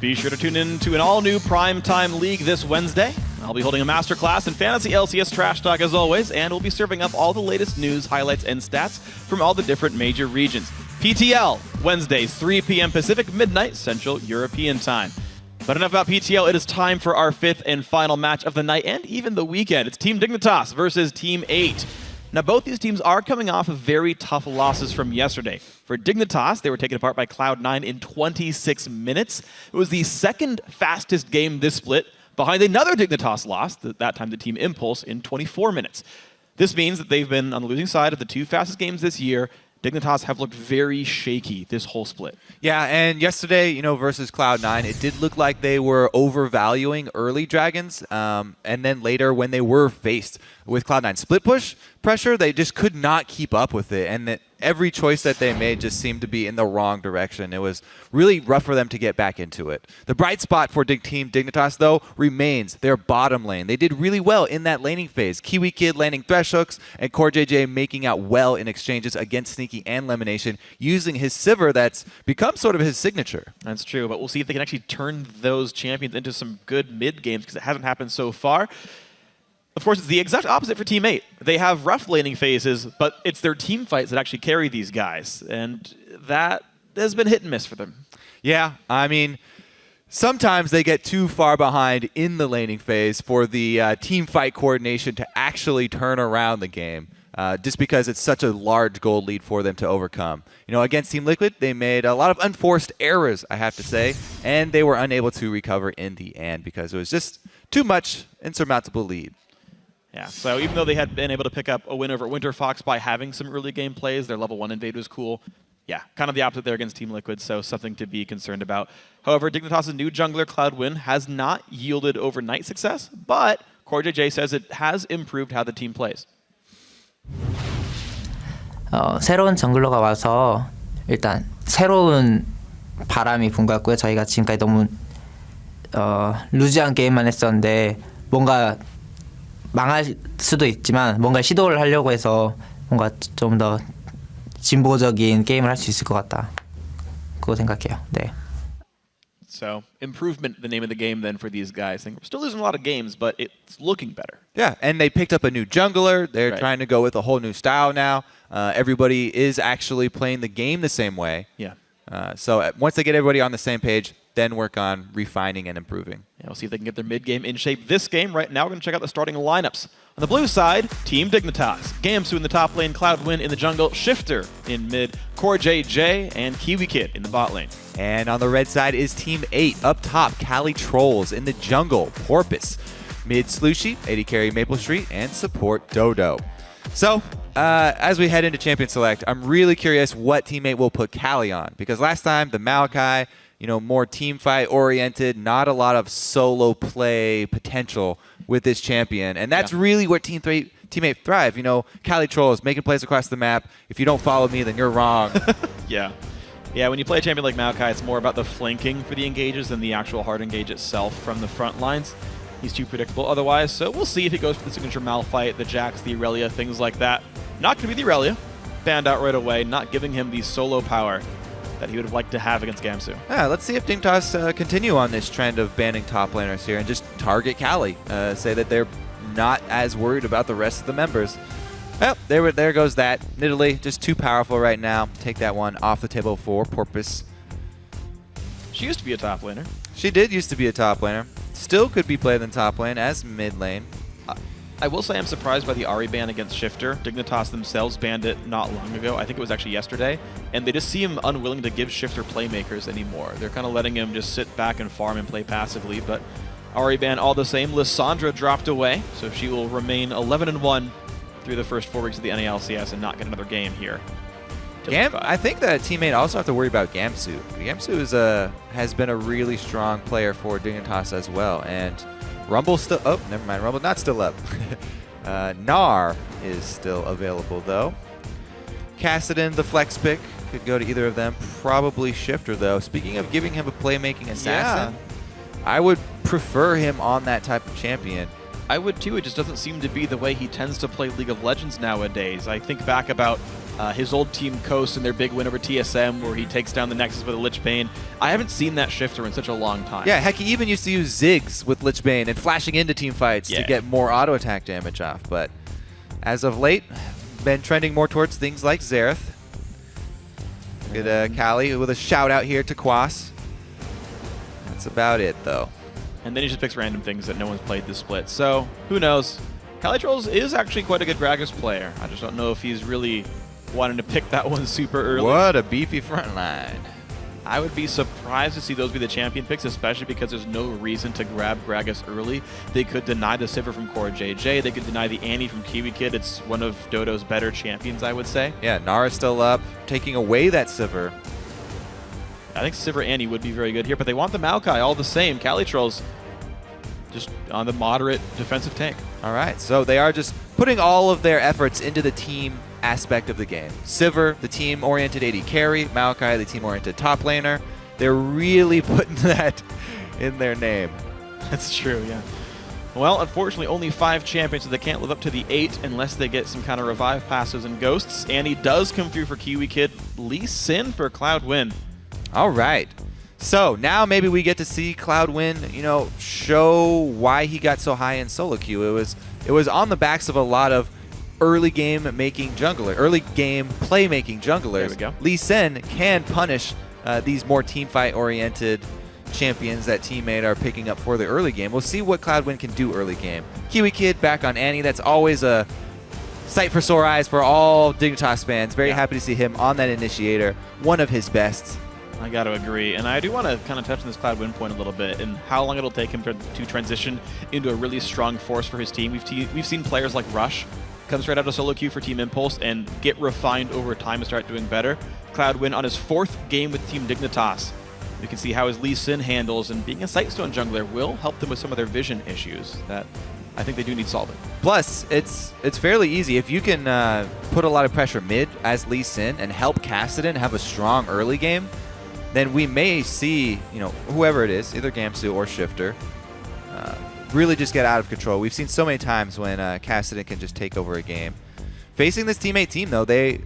Be sure to tune in to an all-new Primetime League this Wednesday. I'll be holding a masterclass in Fantasy LCS Trash Talk as always, and we'll be serving up all the latest news, highlights, and stats from all the different major regions. PTL, Wednesdays, 3 p.m. Pacific, midnight Central European Time. But enough about PTL, it is time for our 5th and final match of the night and even the weekend. It's Team Dignitas versus Team 8. Now, both these teams are coming off of very tough losses from yesterday. For Dignitas, they were taken apart by Cloud9 in 26 minutes. It was the second fastest game this split, behind another Dignitas loss, that time the Team Impulse, in 24 minutes. This means that they've been on the losing side of the 2 fastest games this year. Dignitas have looked very shaky this whole split. Yeah, and yesterday, versus Cloud9, it did look like they were overvaluing early Dragons, and then later when they were faced with Cloud9 split push pressure, they just could not keep up with it, and every choice that they made just seemed to be in the wrong direction. It was really rough for them to get back into it. The bright spot for Team Dignitas, though, remains their bottom lane. They did really well in that laning phase. Kiwi Kid landing Thresh hooks, and CoreJJ making out well in exchanges against Sneaky and Lemonation, using his Sivir that's become sort of his signature. That's true, but we'll see if they can actually turn those champions into some good mid games, because it hasn't happened so far. Of course, it's the exact opposite for Team 8. They have rough laning phases, but it's their team fights that actually carry these guys, and that has been hit and miss for them. Yeah, I mean, sometimes they get too far behind in the laning phase for the team fight coordination to actually turn around the game, just because it's such a large gold lead for them to overcome. Against Team Liquid, they made a lot of unforced errors, I have to say, and they were unable to recover in the end because it was just too much insurmountable lead. Yeah, so even though they had been able to pick up a win over Winter Fox by having some early game plays, their level 1 invade was cool. Yeah, kind of the opposite there against Team Liquid, so something to be concerned about. However, Dignitas' new jungler, Cloudwin, has not yielded overnight success, but CoreJJ says it has improved how the team plays. 새로운 정글러가 와서 일단 새로운 바람이 분 것 같고요. 저희가 지금까지 너무 루즈한 게임만 했었는데 뭔가 망할 수도 있지만 뭔가 시도를 하려고 해서 뭔가 좀 더 진보적인 게임을 할 수 있을 것 같다. 그거 생각해요. 네. So, improvement, the name of the game then for these guys. We're still losing a lot of games, but it's looking better. Yeah, and they picked up a new jungler. They're trying to go with a whole new style now. Everybody is actually playing the game the same way. Yeah. So once they get everybody on the same page, then work on refining and improving. Yeah, we'll see if they can get their mid-game in shape this game. Right now, we're going to check out the starting lineups. On the blue side, Team Dignitas. Gamsu in the top lane, Cloudwin in the jungle, Shifter in mid, CoreJJ, and Kiwi Kid in the bot lane. And on the red side is Team 8. Up top, Cali Trolls in the jungle, Porpoise. Mid, Slushy, AD carry Maple Street, and support Dodo. So, as we head into Champion Select, I'm really curious what Team 8 will put Cali on. Because last time, the Maokai, more team fight oriented, not a lot of solo play potential with this champion. And that's really where Team 8 thrive. Cali Trolls making plays across the map. If you don't follow me, then you're wrong. Yeah, when you play a champion like Maokai, it's more about the flanking for the engages than the actual hard engage itself from the front lines. He's too predictable otherwise, so we'll see if he goes for the signature Malphite, the Jax, the Irelia, things like that. Not going to be the Irelia. Banned out right away, not giving him the solo power that he would have liked to have against Gamsu. Yeah, let's see if Dignitas continue on this trend of banning top laners here and just target Cali. Say that they're not as worried about the rest of the members. Well, there goes that. Nidalee, just too powerful right now. Take that one off the table for Porpoise. She used to be a top laner. She did used to be a top laner. Still could be played in top lane as mid lane. I will say I'm surprised by the Ahri ban against Shifter. Dignitas themselves banned it not long ago. I think it was actually yesterday. And they just seem unwilling to give Shifter playmakers anymore. They're kind of letting him just sit back and farm and play passively. But Ahri ban all the same. Lissandra dropped away, so she will remain 11-1 through the first 4 weeks of the NA LCS and not get another game here. I think that Team 8 also have to worry about Gamsu. Gamsu has been a really strong player for Dignitas as well. And Rumble's still... Oh, never mind. Rumble not still up. Gnar is still available, though. Kassadin, the flex pick, could go to either of them. Probably Shifter, though. Speaking of giving him a playmaking assassin, I would prefer him on that type of champion. I would, too. It just doesn't seem to be the way he tends to play League of Legends nowadays. I think back about His old team Coast in their big win over TSM where he takes down the Nexus with a Lich Bane. I haven't seen that shifter in such a long time. Yeah, heck, he even used to use Ziggs with Lich Bane and flashing into team fights to get more auto attack damage off. But as of late, been trending more towards things like Xerath. Look at Kali with a shout out here to Quas. That's about it, though. And then he just picks random things that no one's played this split. So, who knows? Calitrolls is actually quite a good Gragas player. I just don't know if he's really wanting to pick that one super early. What a beefy front line. I would be surprised to see those be the champion picks, especially because there's no reason to grab Gragas early. They could deny the Sivir from Core JJ. They could deny the Annie from Kiwi Kid. It's one of Dodo's better champions, I would say. Yeah, Nara's still up, taking away that Sivir. I think Sivir Annie would be very good here, but they want the Maokai all the same. Calitrolls just on the moderate defensive tank. All right, so they are just putting all of their efforts into the team aspect of the game. Sivir, the team-oriented AD carry. Maokai, the team-oriented top laner. They're really putting that in their name. That's true, yeah. Well, unfortunately, only 5 champions, so they can't live up to the 8 unless they get some kind of revive passes and ghosts. Annie does come through for Kiwi Kid. Lee Sin for Cloud win. All right. So now maybe we get to see Cloud win, show why he got so high in solo queue. It was on the backs of a lot of early game playmaking junglers. There we go. Lee Sin can punish these more team fight oriented champions that Teammate are picking up for the early game. We'll see what Cloudwin can do early game. Kiwi Kid back on Annie. That's always a sight for sore eyes for all Dignitas fans. Very happy to see him on that initiator. One of his best. I got to agree. And I do want to kind of touch on this Cloud win point a little bit and how long it'll take him to transition into a really strong force for his team. We've seen players like Rush come straight out of solo queue for Team Impulse and get refined over time and start doing better. Cloud win on his 4th game with Team Dignitas. You can see how his Lee Sin handles, and being a Sightstone jungler will help them with some of their vision issues that I think they do need solving. Plus, it's fairly easy. If you can put a lot of pressure mid as Lee Sin and help Kassadin have a strong early game, then we may see, whoever it is, either Gamsu or Shifter, really just get out of control. We've seen so many times when Kassadin can just take over a game. Facing this Teammate team, though,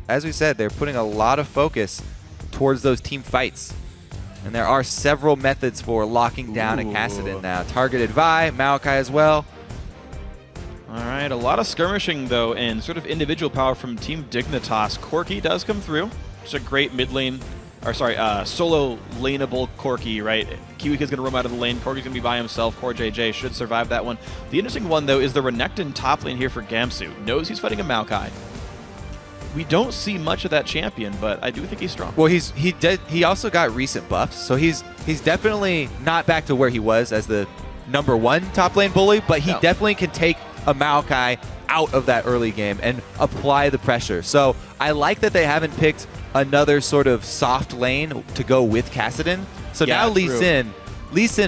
as we said, they're putting a lot of focus towards those team fights. And there are several methods for locking down a Kassadin now. Targeted Vi, Maokai as well. All right, a lot of skirmishing, though, and sort of individual power from Team Dignitas. Corki does come through. It's a great mid lane, solo laneable Corki, right? Kiwi Kid's going to roam out of the lane. Corki's going to be by himself. Core JJ should survive that one. The interesting one, though, is the Renekton top lane here for Gamsu. Knows he's fighting a Maokai. We don't see much of that champion, but I do think he's strong. Well, he also got recent buffs, so he's definitely not back to where he was as the #1 top lane bully, but he definitely can take a Maokai out of that early game and apply the pressure. So I like that they haven't picked another sort of soft lane to go with Kassadin. So now Lee Sin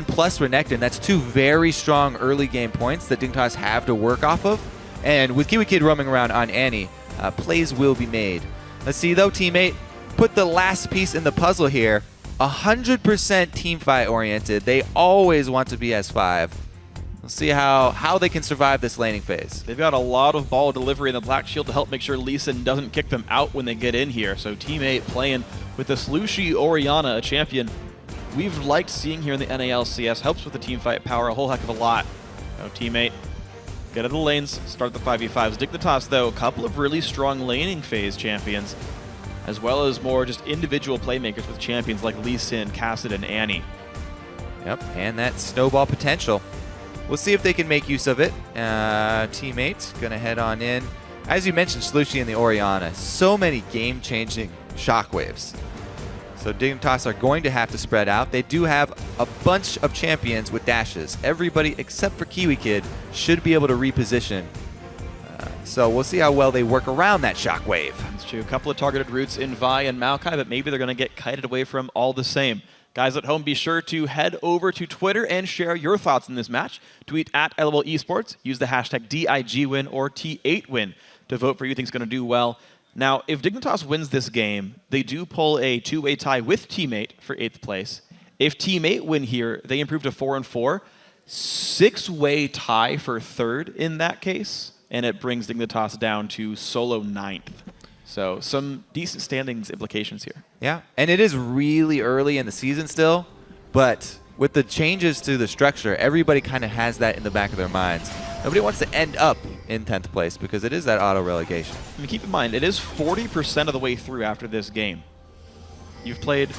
plus Renekton, that's 2 very strong early game points that Dignitas have to work off of. And with Kiwi Kid roaming around on Annie, plays will be made. Let's see, though, Teammate put the last piece in the puzzle here. 100% team fight oriented. They always want to be S5. We'll see how they can survive this laning phase. They've got a lot of ball delivery in the Black Shield to help make sure Lee Sin doesn't kick them out when they get in here. So Teammate playing with the Slushy Orianna, a champion we've liked seeing here in the NA LCS. Helps with the team fight power a whole heck of a lot. So Teammate, get out of the lanes, start the 5v5s. Dignitas, though, a couple of really strong laning phase champions, as well as more just individual playmakers with champions like Lee Sin, Kassadin, and Annie. Yep, and that snowball potential. We'll see if they can make use of it. Teammates gonna head on in. As you mentioned, Slushy and the Orianna, so many game-changing shockwaves. So Dignitas are going to have to spread out. They do have a bunch of champions with dashes. Everybody except for Kiwi Kid should be able to reposition. So we'll see how well they work around that shockwave. That's true. A couple of targeted routes in Vi and Maokai, but maybe they're going to get kited away from all the same. Guys at home, be sure to head over to Twitter and share your thoughts in this match. Tweet at LOL Esports. Use the hashtag DIGWin or T8Win to vote for who you think is going to do well. Now, if Dignitas wins this game, they do pull a 2-way tie with Teammate for 8th place. If Teammate win here, they improve to 4-4. 6-way tie for 3rd in that case, and it brings Dignitas down to solo 9th. So some decent standings implications here. Yeah, and it is really early in the season still, but with the changes to the structure, everybody kind of has that in the back of their minds. Nobody wants to end up in 10th place because it is that auto relegation. I mean, keep in mind, it is 40% of the way through after this game. You've played,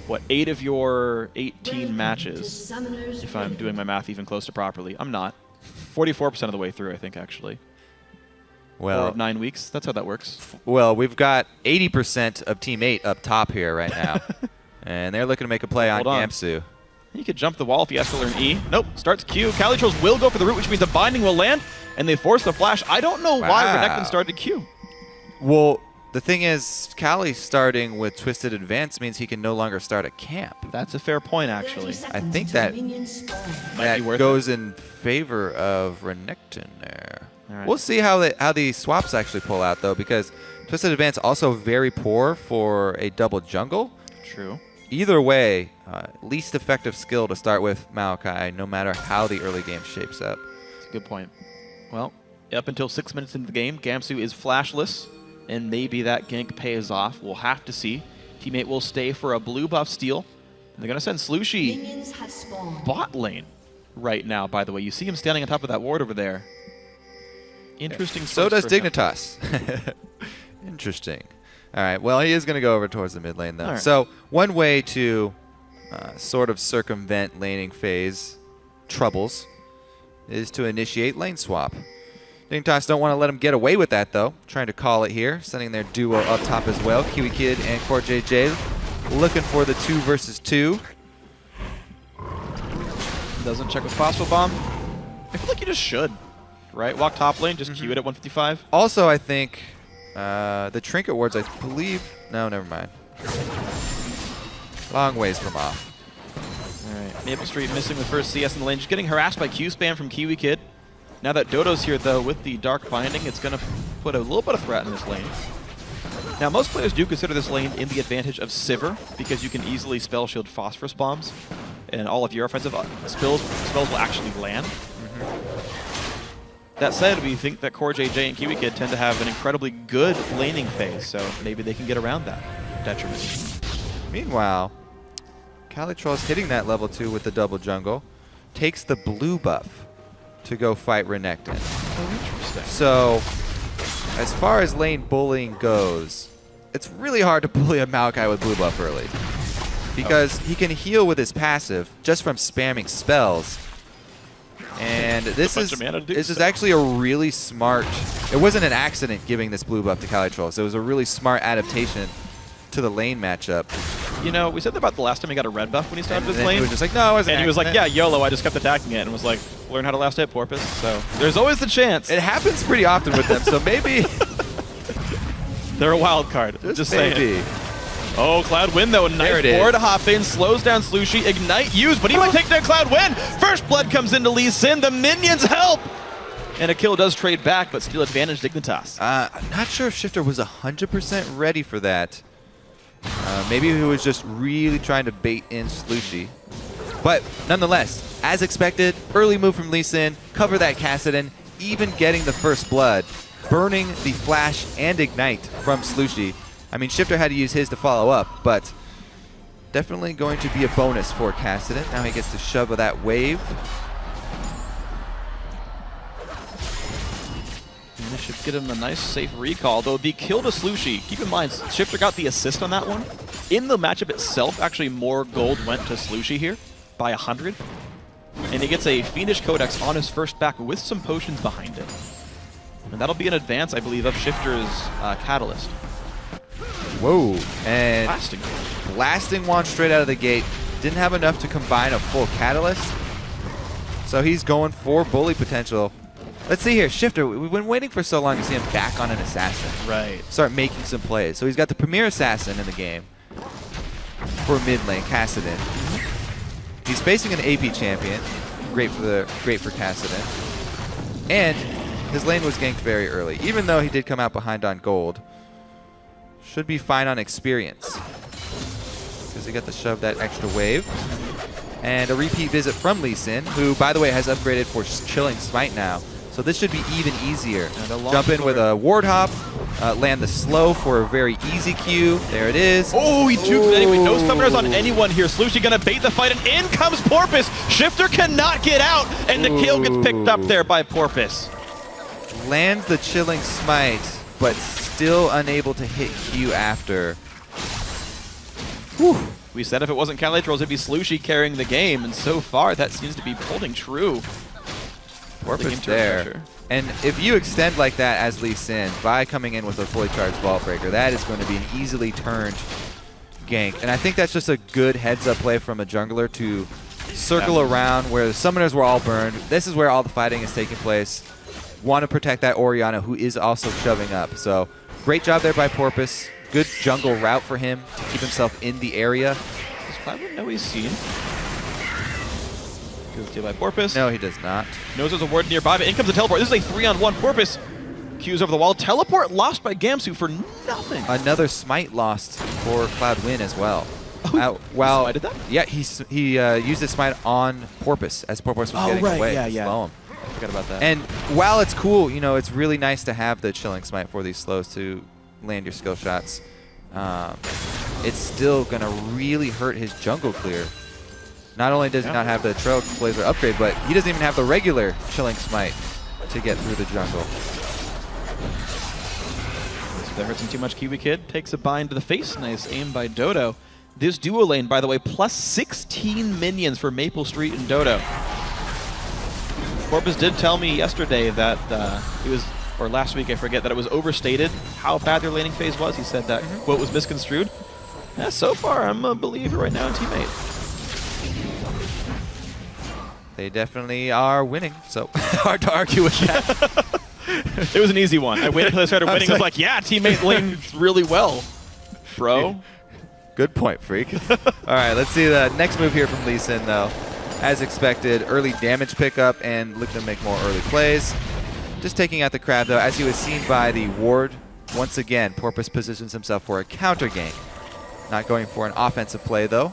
what, 8 of your 18 matches, if I'm doing my math even close to properly. I'm not. 44% of the way through, I think, actually. Well, 4 of 9 weeks. That's how that works. Well, we've got 80% of Team 8 up top here right now. And they're looking to make a play on Gamsu. He could jump the wall if he has to learn E. Nope, starts Q. Calitrolls will go for the root, which means the binding will land, and they force the flash. I don't know why Renekton started Q. Well, the thing is, Cali starting with Twisted Advance means he can no longer start a camp. That's a fair point, actually. I think that goes in favor of Renekton there. Right. We'll see how the swaps actually pull out, though, because Twisted Advance also very poor for a double jungle. True. Either way, least effective skill to start with Maokai, no matter how the early game shapes up. That's a good point. Well, up until 6 minutes into the game, Gamsu is flashless, and maybe that gank pays off. We'll have to see. Teammate will stay for a blue buff steal. And they're going to send Slushy bot lane right now, by the way. You see him standing on top of that ward over there. Interesting. So does Dignitas. Interesting. All right, well, he is going to go over towards the mid lane, though. Right. So one way to sort of circumvent laning phase troubles is to initiate lane swap. Dignitas don't want to let him get away with that, though. Trying to call it here, sending their duo up top as well. Kiwi Kid and CoreJJ looking for the 2 versus 2. Doesn't check with Phospho Bomb. I feel like you just should, right? Walk top lane, just Q it at 155. Also, I think the trinket wards, I believe... No, never mind. Long ways from off. All right, Maple Street missing the first CS in the lane. Just getting harassed by Q spam from Kiwi Kid. Now that Dodo's here, though, with the Dark Binding, it's going to put a little bit of threat in this lane. Now, most players do consider this lane in the advantage of Sivir, because you can easily spell shield Phosphorus Bombs, and all of your offensive spells will actually land. That said, we think that CoreJJ and Kiwi Kid tend to have an incredibly good laning phase, so maybe they can get around that detriment. Meanwhile, Calitroll's hitting that level 2 with the double jungle, takes the blue buff to go fight Renekton. Oh, interesting. So, as far as lane bullying goes, it's really hard to bully a Maokai with blue buff early, because he can heal with his passive just from spamming spells. And this is actually a really smart... It wasn't an accident giving this blue buff to Calitroll, so it was a really smart adaptation to the lane matchup. You know, we said that about the last time he got a red buff when he started his lane. He was just like, no, it wasn't. And he was like, yeah, YOLO, I just kept attacking it, and was like, learn how to last hit, Porpoise. So there's always the chance. It happens pretty often with them, so maybe... They're a wild card. Just saying. Oh, Cloud Win, though. Nice board to hop in. Slows down Slushy. Ignite used, but he might take down Cloud Win. First blood comes into Lee Sin. The minions help. And a kill does trade back, but still advantage Dignitas. I'm not sure if Shifter was 100% ready for that. Maybe he was just really trying to bait in Slushy. But nonetheless, as expected, early move from Lee Sin. Cover that Kassadin. Even getting the first blood. Burning the flash and ignite from Slushy. I mean, Shifter had to use his to follow up, but definitely going to be a bonus for Kassadin. Now he gets to shove that wave. And this should get him a nice, safe recall, though the kill to Slushy, keep in mind, Shifter got the assist on that one. In the matchup itself, actually more gold went to Slushy here by 100. And he gets a Fiendish Codex on his first back with some potions behind it. And that'll be an advance, I believe, of Shifter's Catalyst. Whoa, and blasting one straight out of the gate. Didn't have enough to combine a full Catalyst. So he's going for bully potential. Let's see here, Shifter, we've been waiting for so long to see him back on an Assassin. Right. Start making some plays. So he's got the premier Assassin in the game for mid lane, Kassadin. He's facing an AP champion. Great for Kassadin. And his lane was ganked very early, even though he did come out behind on gold. Should be fine on experience, because he got to shove that extra wave. And a repeat visit from Lee Sin, who, by the way, has upgraded for Chilling Smite now. So this should be even easier. And a long Jump in with sword. a ward hop, land the slow for a very easy Q. There it is. Oh, he juked it anyway. No summoners on anyone here. Slushie gonna bait the fight, and in comes Porpoise. Shifter cannot get out, and the kill gets picked up there by Porpoise. Lands the chilling smite, but still unable to hit Q after. Whew. We said if it wasn't Calitrolls, it'd be Slushie carrying the game, and so far that seems to be holding true. Porpoise there. And if you extend like that as Lee Sin by coming in with a fully charged Vault Breaker, that is going to be an easily turned gank. And I think that's just a good heads-up play from a jungler to circle around where the summoners were all burned. This is where all the fighting is taking place. Want to protect that Orianna, who is also shoving up. So great job there by Porpoise. Good jungle route for him to keep himself in the area. Does Cloudwood know he's seen? Good steal by Porpoise. No, he does not. Knows there's a ward nearby, but in comes the teleport. This is a 3-on-1. Porpoise Q's over the wall. Teleport lost by Gamsu for nothing. Another smite lost for Cloud Win as well. Oh, well, smited that? Yeah, he used his smite on Porpoise as Porpoise was getting away. to slow him. I forgot about that. And while it's cool, you know, it's really nice to have the chilling smite for these slows to land your skill shots. It's still going to really hurt his jungle clear. Not only does he not have the Trailblazer upgrade, but he doesn't even have the regular chilling smite to get through the jungle. So that hurts him too much. Kiwi Kid takes a bind to the face. Nice aim by Dodo. This duo lane, by the way, plus 16 minions for Maple Street and Dodo. Porpoise did tell me yesterday that it was, or last week I forget, that it was overstated how bad their laning phase was. He said that quote was misconstrued. Yeah, so far I'm a believer right now in teammate. They definitely are winning, so hard to argue with that. It was an easy one. I waited until I started winning. I was like, yeah, teammate lanes really well, bro. Good point, Freak. All right, let's see the next move here from Lee Sin, though. As expected, early damage pickup and look to make more early plays. Just taking out the crab, though, as he was seen by the ward. Once again, Porpoise positions himself for a counter gank. Not going for an offensive play, though.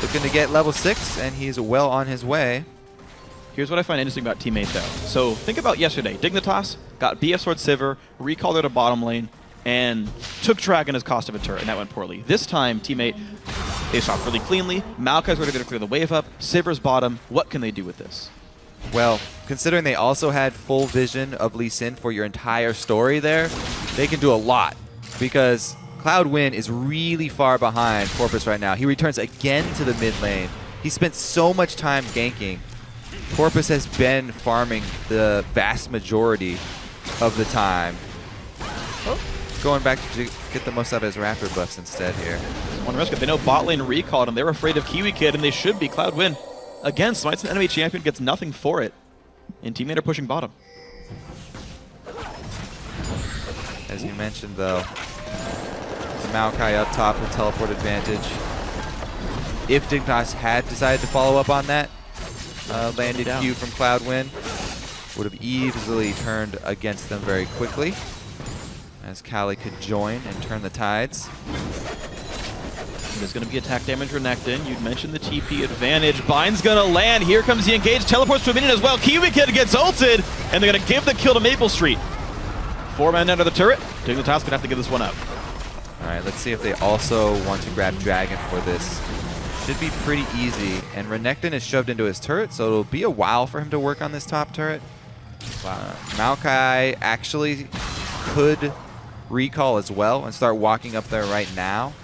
Looking to get level 6, and he's well on his way. Here's what I find interesting about teammate, though. So think about yesterday. Dignitas got BF Sword Sivir, recalled her to bottom lane, and took Dragon as cost of a turret, and that went poorly. This time, teammate, they shot really cleanly. Maokai's ready to clear the wave up. Sivir's bottom. What can they do with this? Well, considering they also had full vision of Lee Sin for your entire story there, they can do a lot, because Cloud Win is really far behind Porpoise right now. He returns again to the mid lane. He spent so much time ganking. Porpoise has been farming the vast majority of the time. Oh, going back to get the most out of his Raptor buffs instead here. One risk. They know bot lane recalled, and they're afraid of Kiwi Kid, and they should be. Cloud Win. Again, smites an enemy champion, gets nothing for it. And teammate are pushing bottom. As you mentioned, though, the Maokai up top with teleport advantage. If Dignitas had decided to follow up on that, landed Q from Cloud Win, would have easily turned against them very quickly, as Kali could join and turn the tides. There's going to be attack damage Renekton. You'd mentioned the TP advantage. Bind's going to land. Here comes the engage. Teleports to a minion as well. Kiwi Kid gets ulted, and they're going to give the kill to Maple Street. 4 men under the turret. Dignitas going to have to give this one up. All right, let's see if they also want to grab Dragon for this. Should be pretty easy. And Renekton is shoved into his turret, so it'll be a while for him to work on this top turret. Maokai actually could recall as well and start walking up there right now.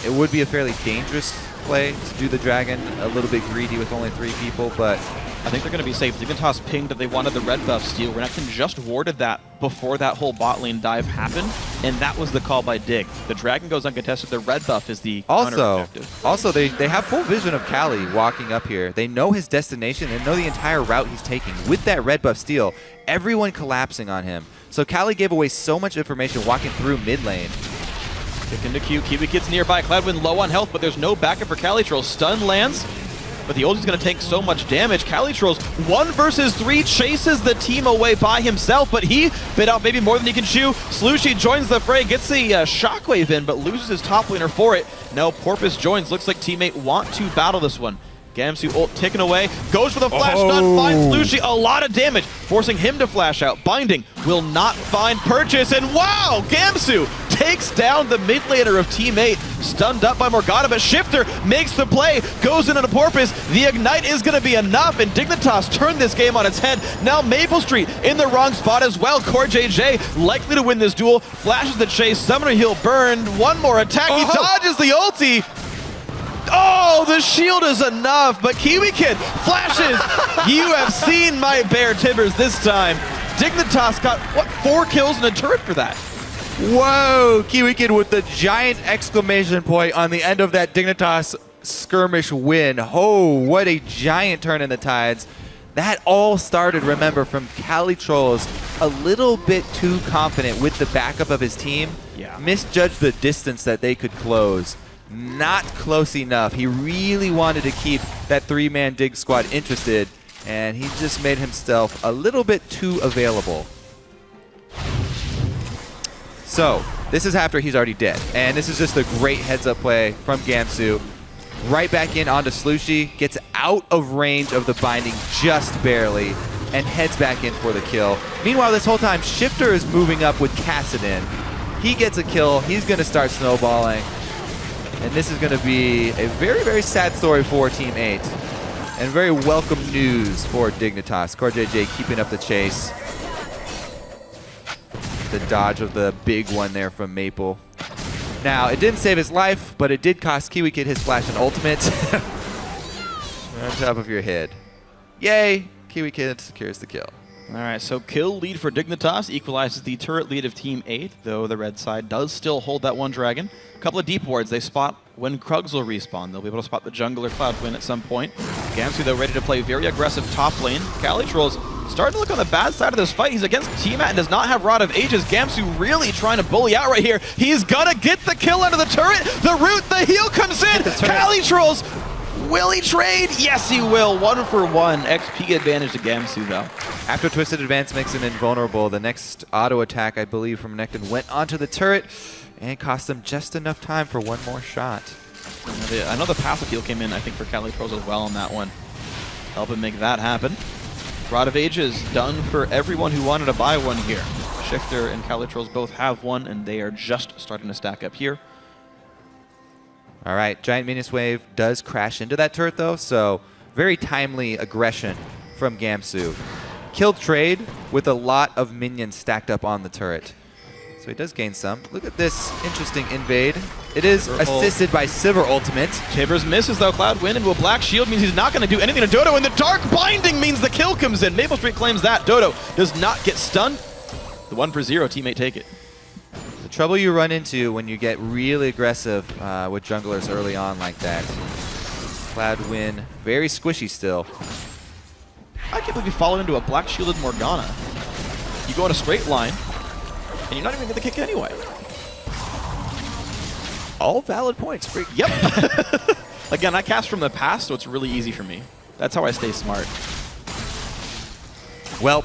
It would be a fairly dangerous play to do the Dragon, a little bit greedy with only 3 people, but I think they're going to be safe. Dignitas pinged that they wanted the red buff steal. Renekton just warded that before that whole bot lane dive happened, and that was the call by Dig. The Dragon goes uncontested. The red buff is the counter-objective. Also, they have full vision of Kali walking up here. They know his destination and know the entire route he's taking. With that red buff steal, everyone collapsing on him. So Kali gave away so much information walking through mid lane. Kick into Q. Kiwi Kid's nearby. Cloudwind low on health, but there's no backup for Calitroll. Stun lands, but the ulti's going to take so much damage. Calitroll's 1 versus 3 chases the team away by himself, but he bit out maybe more than he can chew. Slushie joins the fray, gets the shockwave in, but loses his top laner for it. Now Porpoise joins. Looks like teammate want to battle this one. Gamsu ult taken away, goes for the flash stun, finds Lucy, a lot of damage, forcing him to flash out. Binding will not find purchase, and wow, Gamsu takes down the mid laner of Team 8, stunned up by Morgana, but Shifter makes the play, goes into the Porpoise. The Ignite is going to be enough, and Dignitas turned this game on its head. Now Maple Street in the wrong spot as well. Core JJ likely to win this duel, flashes the chase, Summoner Heal burned, one more attack, he dodges the ulti. Oh, the shield is enough, but Kiwi Kid flashes. You have seen my Bear Timbers this time. Dignitas got, what, 4 kills and a turret for that. Whoa, Kiwi Kid with the giant exclamation point on the end of that Dignitas skirmish win. Oh, what a giant turn in the tides. That all started, remember, from Cali Trolls a little bit too confident with the backup of his team. Yeah. Misjudged the distance that they could close. Not close enough. He really wanted to keep that 3-man dig squad interested, and he just made himself a little bit too available. So, this is after he's already dead, and this is just a great heads-up play from Gamsu. Right back in onto Slushie, gets out of range of the binding just barely, and heads back in for the kill. Meanwhile, this whole time, Shifter is moving up with Kassadin. He gets a kill, he's going to start snowballing. And this is going to be a very, very sad story for Team 8. And very welcome news for Dignitas. Core JJ keeping up the chase. The dodge of the big one there from Maple. Now, it didn't save his life, but it did cost Kiwi Kid his flash and ultimate. On top of your head. Yay! Kiwi Kid secures the kill. All right, so kill lead for Dignitas equalizes the turret lead of Team 8, though the red side does still hold that one dragon. A couple of deep wards they spot when Krugs will respawn. They'll be able to spot the jungler Cloudwin at some point. Gamsu, though, ready to play very aggressive top lane. Cali Trolls starting to look on the bad side of this fight. He's against Tiamat and does not have Rod of Ages. Gamsu really trying to bully out right here. He's gonna get the kill under the turret. The root, the heal comes in. Cali Trolls, will he trade? Yes, he will. 1 for 1. XP advantage to Gamsu, though. After Twisted Advance makes him invulnerable, the next auto attack, I believe, from Necton went onto the turret and cost them just enough time for one more shot. I know the passive heal came in, I think, for Cali Trolls as well on that one. Help him make that happen. Rod of Ages done for everyone who wanted to buy one here. Shifter and Cali Trolls both have one, and they are just starting to stack up here. All right, Giant Menace Wave does crash into that turret, though, so very timely aggression from Gamsu. Killed trade with a lot of minions stacked up on the turret. So he does gain some. Look at this interesting invade. It is assisted by Sivir ultimate. Tibbers misses, though. Cloudwin into a black shield means he's not going to do anything to Dodo, and the dark binding means the kill comes in. Maple Street claims that. Dodo does not get stunned. The 1 for 0, teammate take it. The trouble you run into when you get really aggressive with junglers early on like that. Cloudwin, very squishy still. I can't believe you followed into a black shielded Morgana. You go in a straight line, and you're not even going to kick anyway. All valid points. Yep. Again, I cast from the past, so it's really easy for me. That's how I stay smart. Well,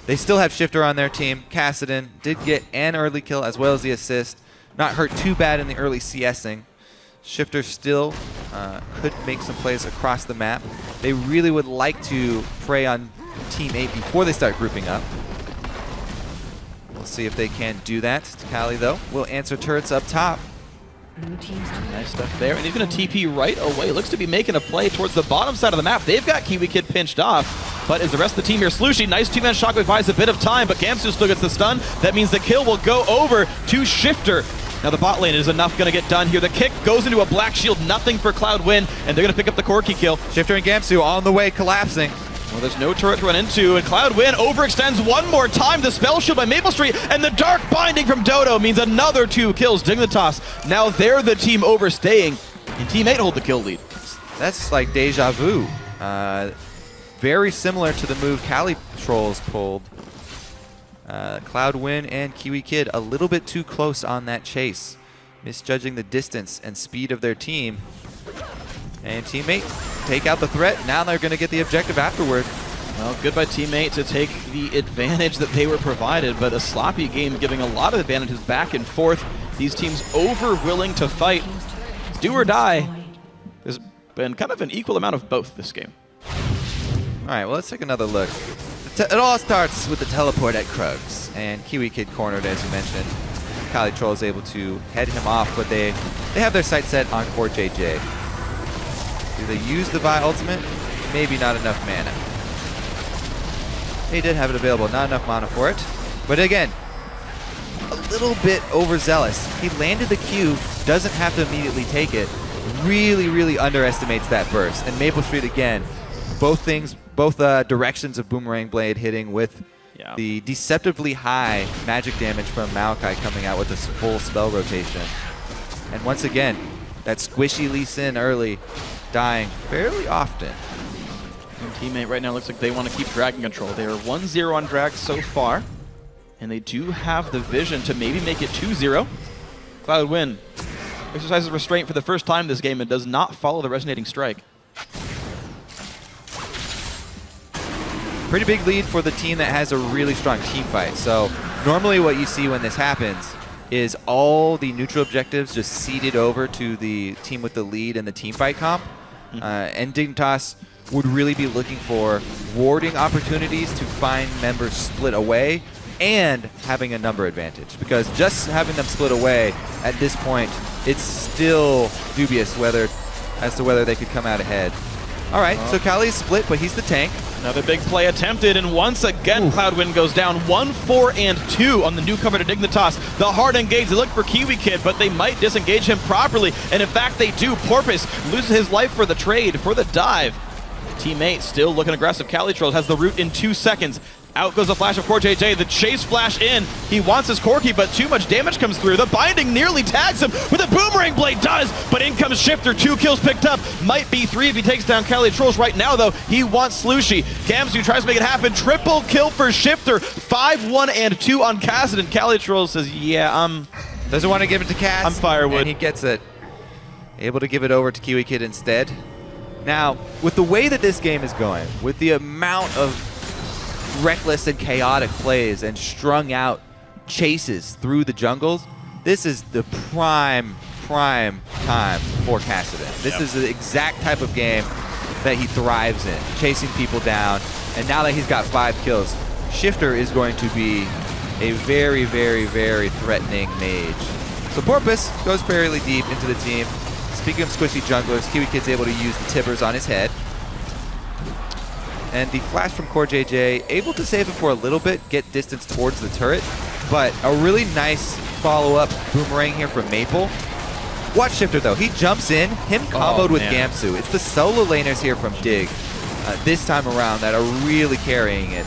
they still have Shifter on their team. Kassadin did get an early kill as well as the assist. Not hurt too bad in the early CSing. Shifter still could make some plays across the map. They really would like to prey on Team 8 before they start grouping up. We'll see if they can do that. Cali, though, will answer turrets up top. Nice stuff there. And he's going to TP right away. Looks to be making a play towards the bottom side of the map. They've got Kiwi Kid pinched off. But is the rest of the team here? Slushie, nice 2-man shockwave buys a bit of time, but Gamsu still gets the stun. That means the kill will go over to Shifter. Now the bot lane is enough going to get done here. The kick goes into a black shield, nothing for Cloudwin, and they're going to pick up the Corki kill. Shifter and Gamsu on the way, collapsing. Well, there's no turret to run into, and Cloudwin overextends one more time. The spell shield by Maple Street, and the dark binding from Dodo means another 2 kills. Dignitas, now they're the team overstaying, and Team 8 hold the kill lead. That's like deja vu. Very similar to the move Cali Trolls pulled. Cloudwin and Kiwi Kid a little bit too close on that chase, misjudging the distance and speed of their team. And teammate take out the threat. Now they're going to get the objective afterward. Well, good by teammate to take the advantage that they were provided, but a sloppy game giving a lot of advantages back and forth. These teams over willing to fight. It's do or die. There's been kind of an equal amount of both this game. All right, well, let's take another look. It all starts with the teleport at Krugs, and Kiwi Kid cornered, as you mentioned. Cali Troll is able to head him off, but they have their sight set on Core JJ. Do they use the Vi ultimate? Maybe not enough mana. They did have it available, not enough mana for it. But again, a little bit overzealous. He landed the Q, doesn't have to immediately take it. Really, really underestimates that burst. And Maple Street, again, both directions of Boomerang Blade hitting with the deceptively high magic damage from Maokai coming out with a full spell rotation. And once again, that squishy Lee Sin early, dying fairly often. And teammate right now looks like they want to keep dragging control. They are 1-0 on drag so far, and they do have the vision to maybe make it 2-0. Cloud exercises restraint for the first time this game and does not follow the resonating strike. Pretty big lead for the team that has a really strong team fight. So normally what you see when this happens is all the neutral objectives just ceded over to the team with the lead in the team fight comp. And Dignitas would really be looking for warding opportunities to find members split away and having a number advantage. Because just having them split away at this point, it's still dubious as to whether they could come out ahead. All right, so Kali's split, but he's the tank. Another big play attempted, and once again, Cloudwind goes down 1-4-2 on the newcomer to Dignitas. The hard engage, they look for Kiwi Kid, but they might disengage him properly, and in fact they do. Porpoise loses his life for the trade, for the dive. Teammate still looking aggressive. Cali Troll has the root in 2 seconds. Out goes the flash of Core JJ, the chase flash in. He wants his Corki, but too much damage comes through. The binding nearly tags him with a Boomerang Blade, does, but in comes Shifter. 2 kills picked up, might be 3 if he takes down Cali Trolls right now though. He wants Slushy. Gamsu tries to make it happen. Triple kill for Shifter. 5-1-2 on Kassadin. Cali Trolls says, yeah, doesn't want to give it to Cass. I'm Firewood. And he gets it. Able to give it over to Kiwi Kid instead. Now, with the way that this game is going, with the amount of reckless and chaotic plays and strung out chases through the jungles, this is the prime time for Kassadin. This is the exact type of game that he thrives in, chasing people down. And now that he's got 5 kills, Shifter is going to be a very, very, very threatening mage. So Porpoise goes fairly deep into the team. Speaking of squishy junglers, Kiwi Kid's able to use the tibbers on his head. And the flash from Core JJ, able to save him for a little bit, get distance towards the turret. But a really nice follow-up boomerang here from Maple. Watch Shifter though, he jumps in, him comboed with Gamsu. It's the solo laners here from Dig this time around that are really carrying it.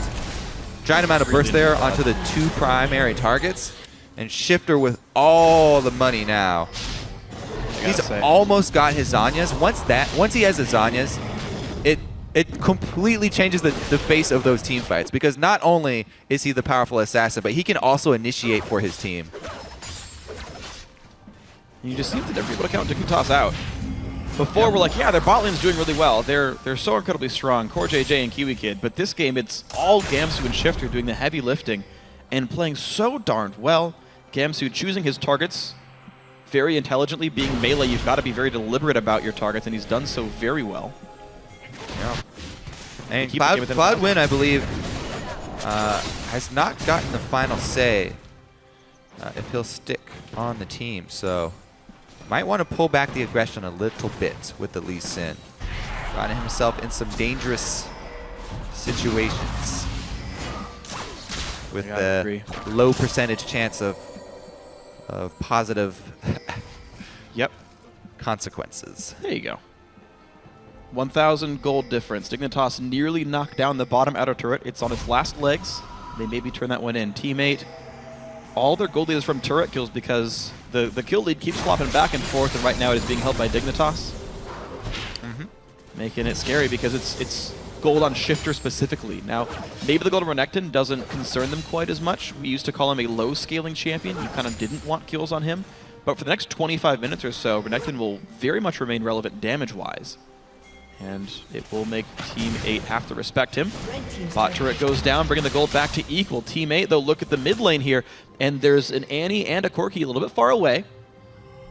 Giant amount of burst there onto the 2 primary targets. And Shifter with all the money now. He's almost got his Zanyas. Once he has his Zanyas, it completely changes the face of those team fights, because not only is he the powerful assassin, but he can also initiate for his team. You just seem to never be able to count Dignitas out. Before we're like, yeah, their bot lane's doing really well. They're so incredibly strong, Core JJ and Kiwi Kid. But this game, it's all Gamsu and Shifter doing the heavy lifting and playing so darned well. Gamsu choosing his targets very intelligently. Being melee, you've got to be very deliberate about your targets, and he's done so very well. Yeah. And Cloudwind, I believe, has not gotten the final say if he'll stick on the team. So might want to pull back the aggression a little bit with the Lee Sin. Finding himself in some dangerous situations with the low percentage chance of positive consequences. There you go. 1,000 gold difference. Dignitas nearly knocked down the bottom outer turret. It's on its last legs. They maybe turn that one in. Teammate, all their gold lead is from turret kills because the kill lead keeps flopping back and forth, and right now it is being held by Dignitas. Making it scary because it's gold on Shifter specifically. Now, maybe the gold on Renekton doesn't concern them quite as much. We used to call him a low-scaling champion. You kind of didn't want kills on him. But for the next 25 minutes or so, Renekton will very much remain relevant damage-wise. And it will make Team 8 have to respect him. Bot turret goes down, bringing the gold back to equal. Team 8, they'll look at the mid lane here, and there's an Annie and a Corki a little bit far away.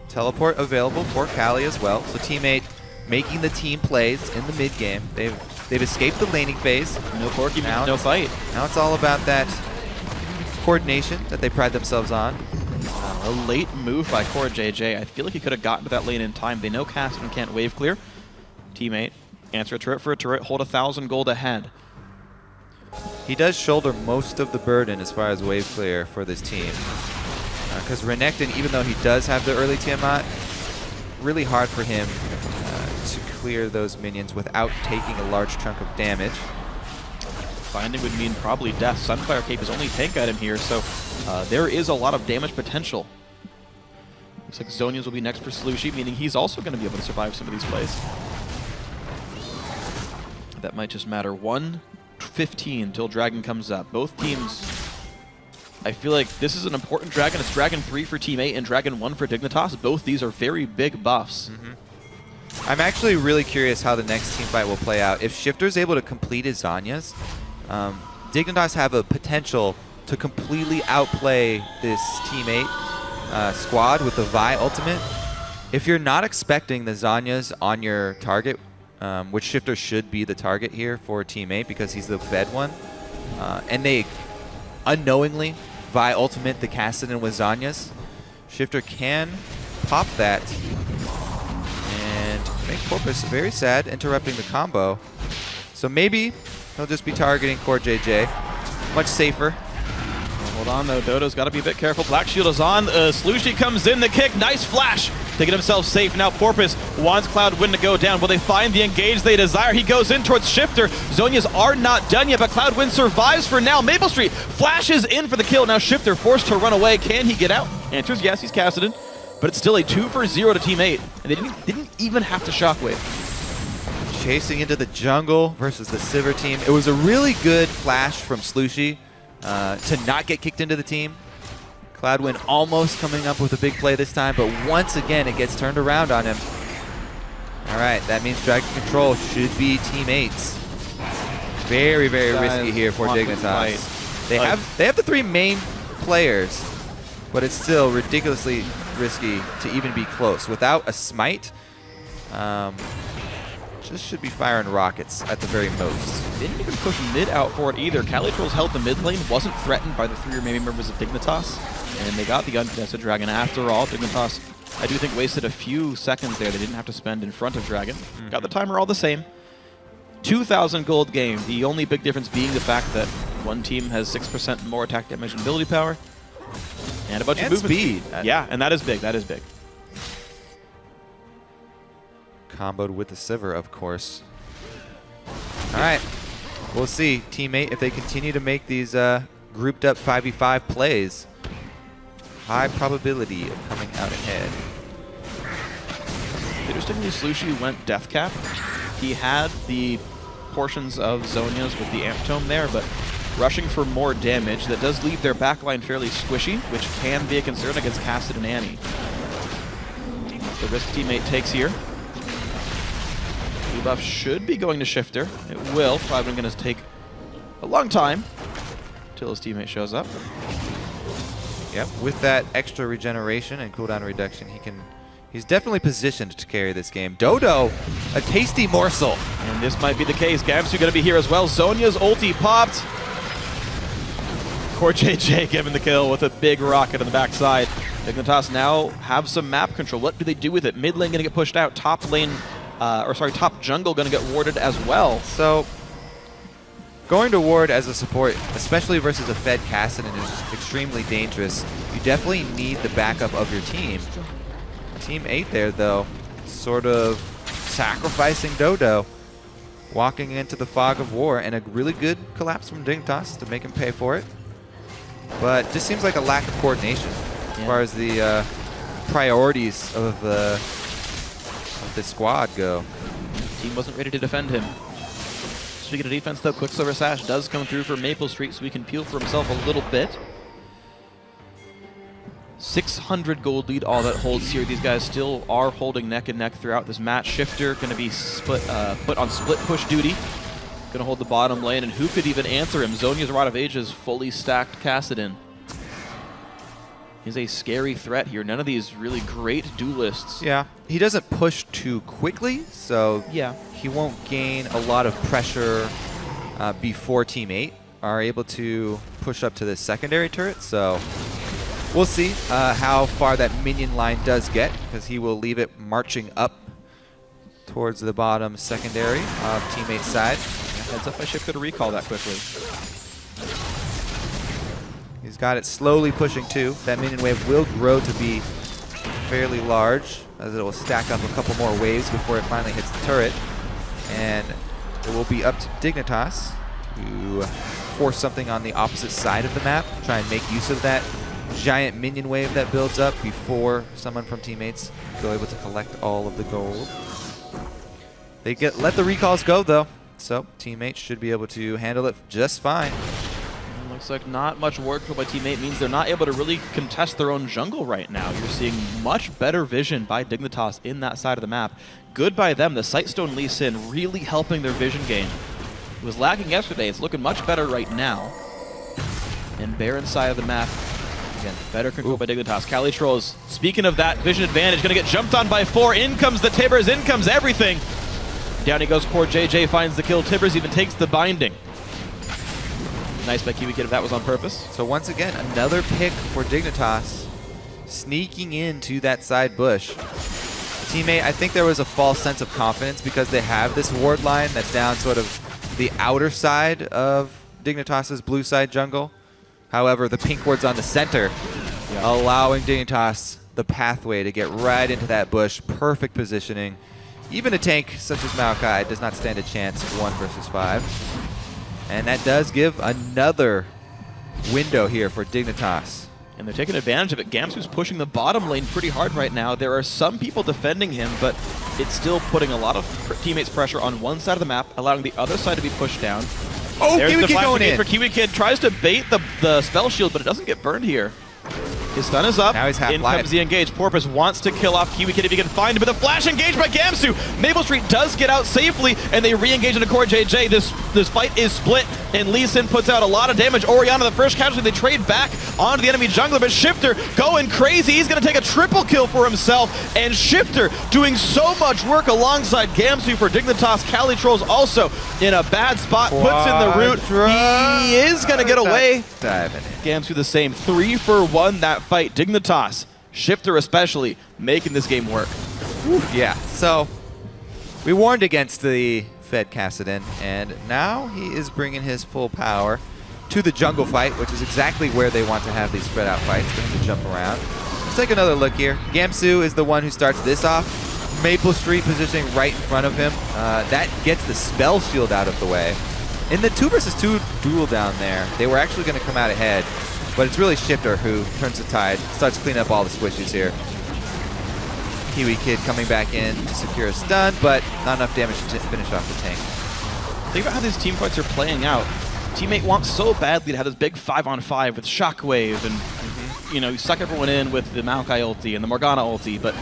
Teleport available for Kali as well. So Team 8 making the team plays in the mid game. They've escaped the laning phase. No Corki, Now no fight. Now it's all about that coordination that they pride themselves on. A late move by Core JJ. I feel like he could have gotten to that lane in time. They know Cassidy can't wave clear. Teammate, answer a turret for a turret, hold 1,000 gold ahead. He does shoulder most of the burden as far as wave clear for this team. Because Renekton, even though he does have the early Tiamat, really hard for him to clear those minions without taking a large chunk of damage. Finding would mean probably death. Sunfire Cape is only tank item here, so there is a lot of damage potential. Looks like Zhonya's will be next for Slushy, meaning he's also going to be able to survive some of these plays. That might just matter. 1:15 till Dragon comes up. Both teams, I feel like this is an important Dragon. It's Dragon 3 for Team 8 and Dragon 1 for Dignitas. Both these are very big buffs. I'm actually really curious how the next team fight will play out. If Shifter's able to complete his Zhonya's, Dignitas have a potential to completely outplay this Team 8 squad with the Vi ultimate. If you're not expecting the Zhonya's on your target, which Shifter should be the target here for Team 8 because he's the fed one, and they unknowingly Vi ultimate the Kassadin with Zhonya's, Shifter can pop that and make Corpus very sad, interrupting the combo. So maybe he'll just be targeting Core JJ. Much safer. Hold on though, Dodo's got to be a bit careful. Black Shield is on. Slushy comes in, the kick, nice flash to get himself safe. Now Porpoise wants Cloud1 to go down. Will they find the engage they desire? He goes in towards Shifter. Zhonya's are not done yet, but Cloud1 survives for now. Maple Street flashes in for the kill. Now Shifter forced to run away. Can he get out? Answers yes, he's Kassadin, but it's still a 2-for-0 to Team 8. And they didn't even have to Shockwave. Chasing into the jungle versus the Sivir team. It was a really good flash from Slushy to not get kicked into the team. Cloud1 almost coming up with a big play this time, but once again it gets turned around on him. All right, that means Dragon Control should be Team 8's. Very, very risky here for Dignitas. They have the 3 main players, but it's still ridiculously risky to even be close. Without a smite, just should be firing rockets at the very most. Didn't even push mid out for it either. Calitro's held the mid lane, wasn't threatened by the 3 remaining members of Dignitas, and they got the uncontested Dragon after all. Dignitas, I do think, wasted a few seconds there they didn't have to spend in front of Dragon. Got the timer all the same. 2,000 gold game, the only big difference being the fact that one team has 6% more attack damage and ability power, and a bunch of movement speed. Yeah, and that is big, that is big. Comboed with the Sivir, of course. All right, we'll see. Team 8, if they continue to make these grouped up 5v5 plays, high probability of coming out ahead. Interestingly, Slushy went Death Cap. He had the portions of Zhonya's with the Amp Tome there, but rushing for more damage. That does leave their backline fairly squishy, which can be a concern against Cassid and Annie. That's the risk Team 8 takes here. Debuff should be going to Shifter. It will. Probably going to take a long time until his teammate shows up. Yep, with that extra regeneration and cooldown reduction, he's definitely positioned to carry this game. Dodo, a tasty morsel. And this might be the case. Gamsu going to be here as well. Zhonya's ulti popped. Core JJ giving the kill with a big rocket on the backside. Dignitas now have some map control. What do they do with it? Mid lane going to get pushed out. Top lane, top jungle going to get warded as well. So, going to ward as a support, especially versus a fed Kassadin, is extremely dangerous. You definitely need the backup of your team. Team 8 there, though, sort of sacrificing Dodo, walking into the fog of war, and a really good collapse from Dignitas to make him pay for it. But just seems like a lack of coordination as far as the priorities of the squad go. Team wasn't ready to defend him. Speaking of defense, though, Quicksilver Sash does come through for Maple Street, so he can peel for himself a little bit. 600 gold lead, all that holds here. These guys still are holding neck and neck throughout this match. Shifter going to be put on split push duty. Going to hold the bottom lane, and who could even answer him? Zhonya's Rod of Ages fully stacked Kassadin. is a scary threat here. None of these really great duelists. Yeah, he doesn't push too quickly, so Yeah. he won't gain a lot of pressure before Team 8 are able to push up to the secondary turret. So we'll see how far that minion line does get, because he will leave it marching up towards the bottom secondary of Team 8's side. Heads up, I should could recall that quickly. He's got it slowly pushing too. That minion wave will grow to be fairly large, as it will stack up a couple more waves before it finally hits the turret. And it will be up to Dignitas to force something on the opposite side of the map, try and make use of that giant minion wave that builds up before someone from teammates go able to collect all of the gold. They let the recalls go though, so teammates should be able to handle it just fine. Looks like not much work by teammate means they're not able to really contest their own jungle right now. You're seeing much better vision by Dignitas in that side of the map. Good by them. The Sightstone Lee Sin really helping their vision gain. It was lacking yesterday. It's looking much better right now. And Baron side of the map, again, better control by Dignitas. Cali Trolls, speaking of that vision advantage, going to get jumped on by 4. In comes the Tibbers, in comes everything. Down he goes, Core JJ finds the kill. Tibbers even takes the binding. Nice by Kiwi Kid if that was on purpose. So once again, another pick for Dignitas, sneaking into that side bush. Teammate, I think there was a false sense of confidence because they have this ward line that's down sort of the outer side of Dignitas's blue side jungle. However, the pink ward's on the center, allowing Dignitas the pathway to get right into that bush. Perfect positioning. Even a tank such as Maokai does not stand a chance 1 versus 5. And that does give another window here for Dignitas. And they're taking advantage of it. Gamsu's pushing the bottom lane pretty hard right now. There are some people defending him, but it's still putting a lot of teammates' pressure on one side of the map, allowing the other side to be pushed down. Oh, There's Kiwi the Kid flash going in. for Kiwi Kid. Tries to bait the spell shield, but it doesn't get burned here. His stun is up. Now he's half in life. comes the engage. Porpoise wants to kill off Kiwi Kid if he can find him, but the flash engaged by Gamsu. Maple Street does get out safely, and they re-engage into Core JJ. This fight is split, and Lee Sin puts out a lot of damage. Orianna, the first casualty, they trade back onto the enemy jungler, but Shifter going crazy. He's going to take a triple kill for himself, and Shifter doing so much work alongside Gamsu for Dignitas. Cali Trolls also in a bad spot, puts in the root. He is going to get away. Diving in. Gamsu the same. 3 for 1 that fight. Dignitas, Shifter especially, making this game work. Yeah, so we warned against the Fed Kassadin, and now he is bringing his full power to the jungle fight, which is exactly where they want to have these spread out fights for him to jump around. Let's take another look here. Gamsu is the one who starts this off. Maple Street positioning right in front of him. That gets the spell shield out of the way. In the 2 versus 2 duel down there, they were actually going to come out ahead, but it's really Shifter who turns the tide, starts cleaning up all the squishes here. Kiwi Kid coming back in to secure a stun, but not enough damage to finish off the tank. Think about how these team fights are playing out. Teammate wants so badly to have this big 5-on-5 with Shockwave and, you know, you suck everyone in with the Maokai ulti and the Morgana ulti, but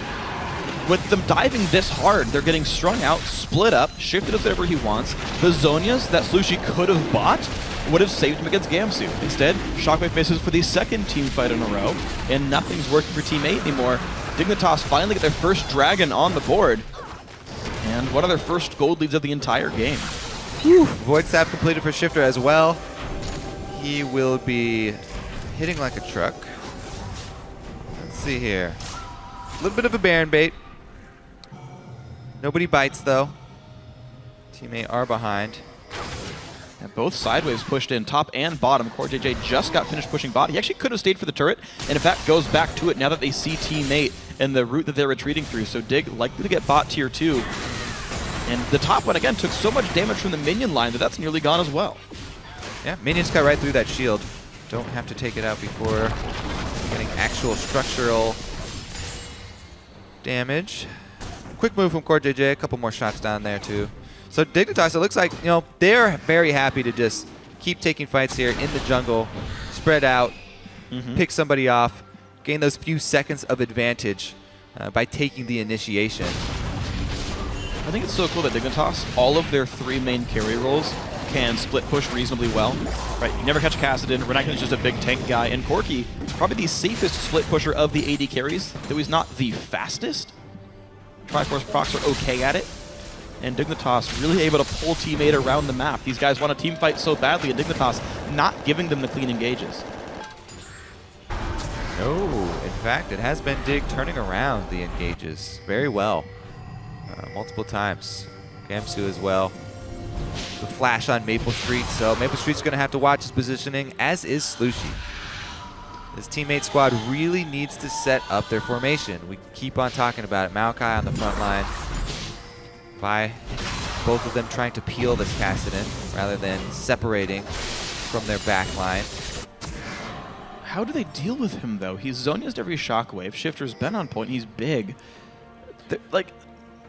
with them diving this hard, they're getting strung out, split up, Shifted does whatever he wants. The Zonias that Slushi could have bought would have saved him against Gamsu. Instead, Shockwave misses for the second team fight in a row, and nothing's working for Team 8 anymore. Dignitas finally get their first dragon on the board, and one of their first gold leads of the entire game. Whew. Void Staff completed for Shifter as well. He will be hitting like a truck. Let's see here. A little bit of a Baron bait. Nobody bites though. Teammate are behind. And both sideways pushed in, top and bottom. Core JJ just got finished pushing bot. He actually could have stayed for the turret, and in fact goes back to it now that they see teammate and the route that they're retreating through. So Dig likely to get bot tier 2. And the top one, again, took so much damage from the minion line that that's nearly gone as well. Yeah, minions cut right through that shield. Don't have to take it out before getting actual structural damage. Quick move from Core JJ, a couple more shots down there too. So Dignitas, it looks like, you know, they're very happy to just keep taking fights here in the jungle, spread out, pick somebody off, gain those few seconds of advantage by taking the initiation. I think it's so cool that Dignitas, all of their 3 main carry roles can split push reasonably well. Right, you never catch Kassadin. Renekton is just a big tank guy, and Corki, probably the safest split pusher of the AD carries, though he's not the fastest. Triforce procs are okay at it, and Dignitas really able to pull teammate around the map. These guys want a team fight so badly, and Dignitas not giving them the clean engages. No, in fact, it has been Dig turning around the engages very well, multiple times. Gamsu as well. The flash on Maple Street, so Maple Street's going to have to watch his positioning, as is Slushy. His teammate squad really needs to set up their formation. We keep on talking about it. Maokai on the front line, by both of them trying to peel this Kassadin rather than separating from their back line. How do they deal with him, though? He's Zonia'd every shockwave. Shifter's been on point. He's big. Like,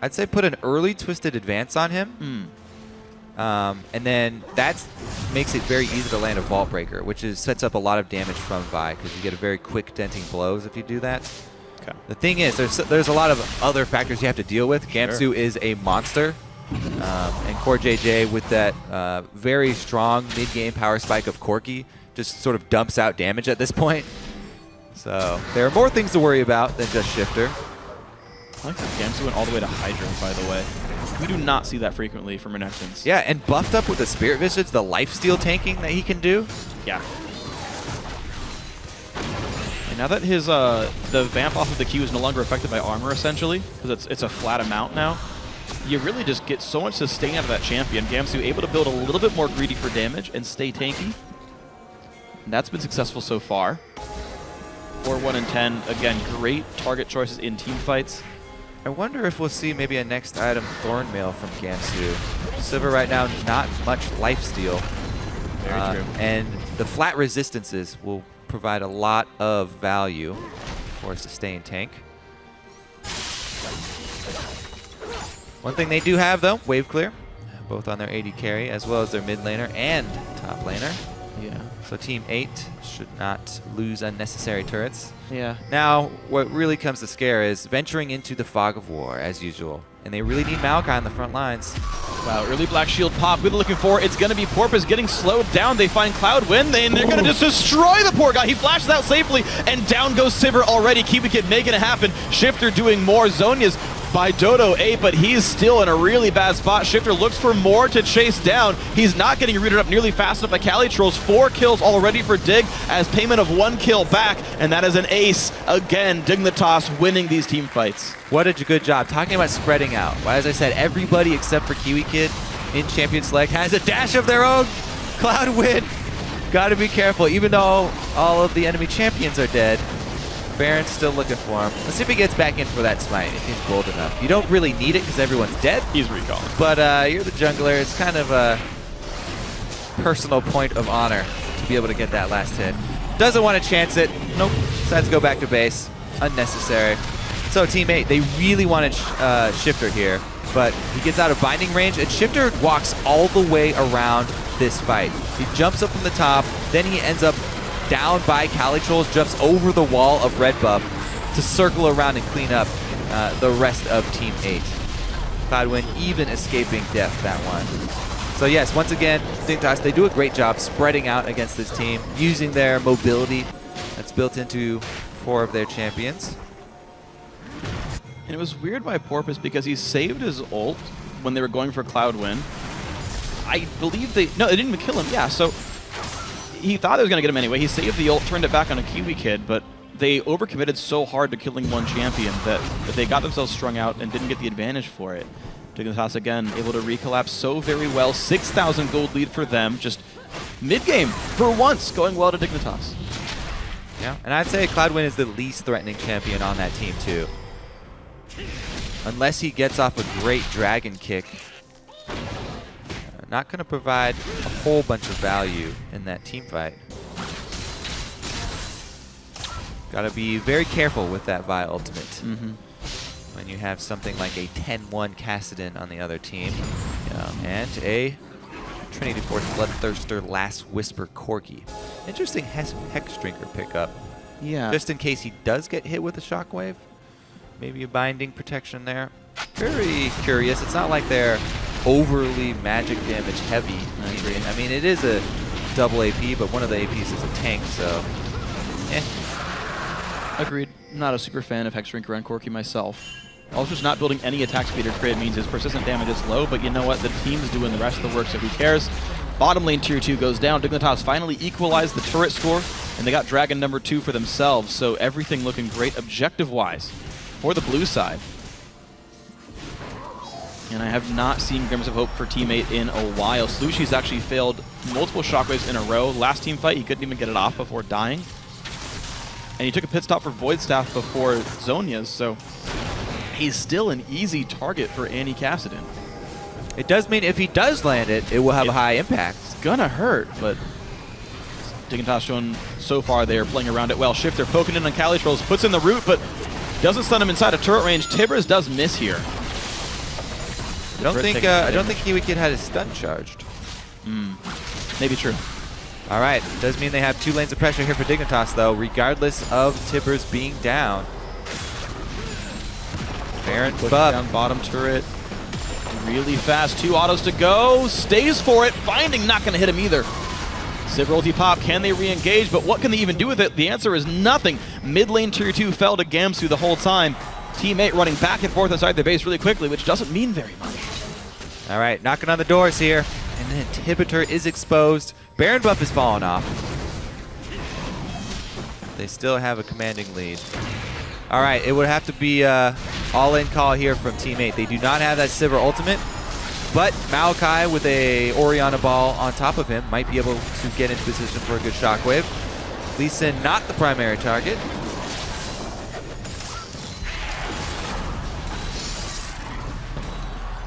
I'd say put an early twisted advance on him. And then that makes it very easy to land a Vault Breaker, which sets up a lot of damage from Vi, because you get a very quick denting blows if you do that. okay. The thing is, there's a lot of other factors you have to deal with. Gamsu is a monster. And Core JJ with that very strong mid-game power spike of Corki just sort of dumps out damage at this point. So there are more things to worry about than just Shifter. I like that Gamsu went all the way to Hydra, by the way. We do not see that frequently from Renektons. Yeah, and buffed up with the Spirit Visage, the lifesteal tanking that he can do. Yeah. And now that his the vamp off of the Q is no longer affected by armor, essentially, because it's a flat amount now, you really just get so much sustain out of that champion. Gamsu able to build a little bit more greedy for damage and stay tanky. And that's been successful so far. 4, 1, and 10. Again, great target choices in team fights. I wonder if we'll see maybe a next item Thornmail from Gamsu. Silver right now, not much lifesteal. Very true. And the flat resistances will provide a lot of value for a sustained tank. One thing they do have, though, wave clear, both on their AD carry as well as their mid laner and top laner. Yeah. So Team 8 should not lose unnecessary turrets. Yeah. Now, what really comes to scare is venturing into the fog of war, as usual. And they really need Maokai on the front lines. Wow, early Black Shield pop. We're looking for it's going to be Porpoise getting slowed down. They find Cloud Wind, and they're going to just destroy the poor guy. He flashes out safely, and down goes Sivir already. Keep Kid making it happen. Shifter doing more. Zonia's by Dodo 8, but he's still in a really bad spot. Shifter looks for more to chase down. He's not getting rooted up nearly fast enough by Cali Trolls. 4 kills already for Dig as payment of 1 kill back, and that is an ace. Again, Dignitas winning these team fights. What a good job. Talking about spreading out. Well, as I said, everybody except for Kiwi Kid in Champion Select has a dash of their own. Cloud Wind. Got to be careful. Even though all of the enemy champions are dead, Baron's still looking for him. Let's see if he gets back in for that smite, if he's bold enough. You don't really need it because everyone's dead. He's recalling. But you're the jungler. It's kind of a personal point of honor to be able to get that last hit. Doesn't want to chance it. Nope. Decides to go back to base. Unnecessary. So Team 8, they really wanted Shifter here, but he gets out of binding range, and Shifter walks all the way around this fight. He jumps up from the top, then he ends up down by Cali Trolls, jumps over the wall of red buff to circle around and clean up the rest of Team 8. Cloudwind even escaping death that one. So yes, once again, Dignitas, they do a great job spreading out against this team, using their mobility that's built into 4 of their champions. And it was weird by Porpoise because he saved his ult when they were going for Cloud Wind. I believe they didn't even kill him. Yeah, so he thought they was going to get him anyway. He saved the ult, turned it back on a Kiwi Kid, but they overcommitted so hard to killing one champion that they got themselves strung out and didn't get the advantage for it. Dignitas again able to recollapse so very well. 6,000 gold lead for them, just mid-game for once, going well to Dignitas. Yeah, and I'd say Cloudwind is the least threatening champion on that team too. Unless he gets off a great dragon kick, not going to provide a whole bunch of value in that team fight. Got to be very careful with that Vi ultimate. When you have something like a 10-1 Kassadin on the other team, and a Trinity Force Bloodthirster Last Whisper Corki. Interesting Hex Drinker pickup. Yeah. Just in case he does get hit with a shockwave. Maybe a binding protection there. Very curious. It's not like they're overly magic damage heavy. I mean, it is a double AP, but one of the APs is a tank, so Agreed. I'm not a super fan of Hexdrinker and Corki myself. Also, just not building any attack speed or crit means his persistent damage is low, but you know what? The team's doing the rest of the work, so who cares? Bottom lane tier 2 goes down. Dignitas finally equalized the turret score, and they got Dragon number 2 for themselves, so everything looking great objective-wise for the blue side. And I have not seen Glimmers of Hope for teammate in a while. Slushy's actually failed multiple shockwaves in a row. Last team fight, he couldn't even get it off before dying. And he took a pit stop for Void Staff before Zhonya's, so he's still an easy target for Annie Cassidy. it does mean if he does land it, it will have a high impact. It's gonna hurt, but Dignitas showing so far they're playing around it well. Shifter poking in on Calitrolls, puts in the root, but doesn't stun him inside of turret range. Tibbers does miss here. I don't think Kiwi Kid had his stun charged. Maybe true. All right, does mean they have 2 lanes of pressure here for Dignitas, though, regardless of Tibbers being down. Baron Push buff. down bottom turret. Really fast, 2 autos to go. Stays for it. Binding not going to hit him either. Civ ulti pop. Can they re-engage? But what can they even do with it? The answer is nothing. Mid lane tier 2 fell to Gamsu the whole time. Teammate running back and forth inside their base really quickly, which doesn't mean very much. All right, knocking on the doors here. And the inhibitor is exposed. Baron buff is falling off. They still have a commanding lead. All right, it would have to be all-in call here from teammate. They do not have that Sivir ultimate, but Maokai with a Orianna ball on top of him might be able to get into position for a good shockwave. Lee Sin not the primary target.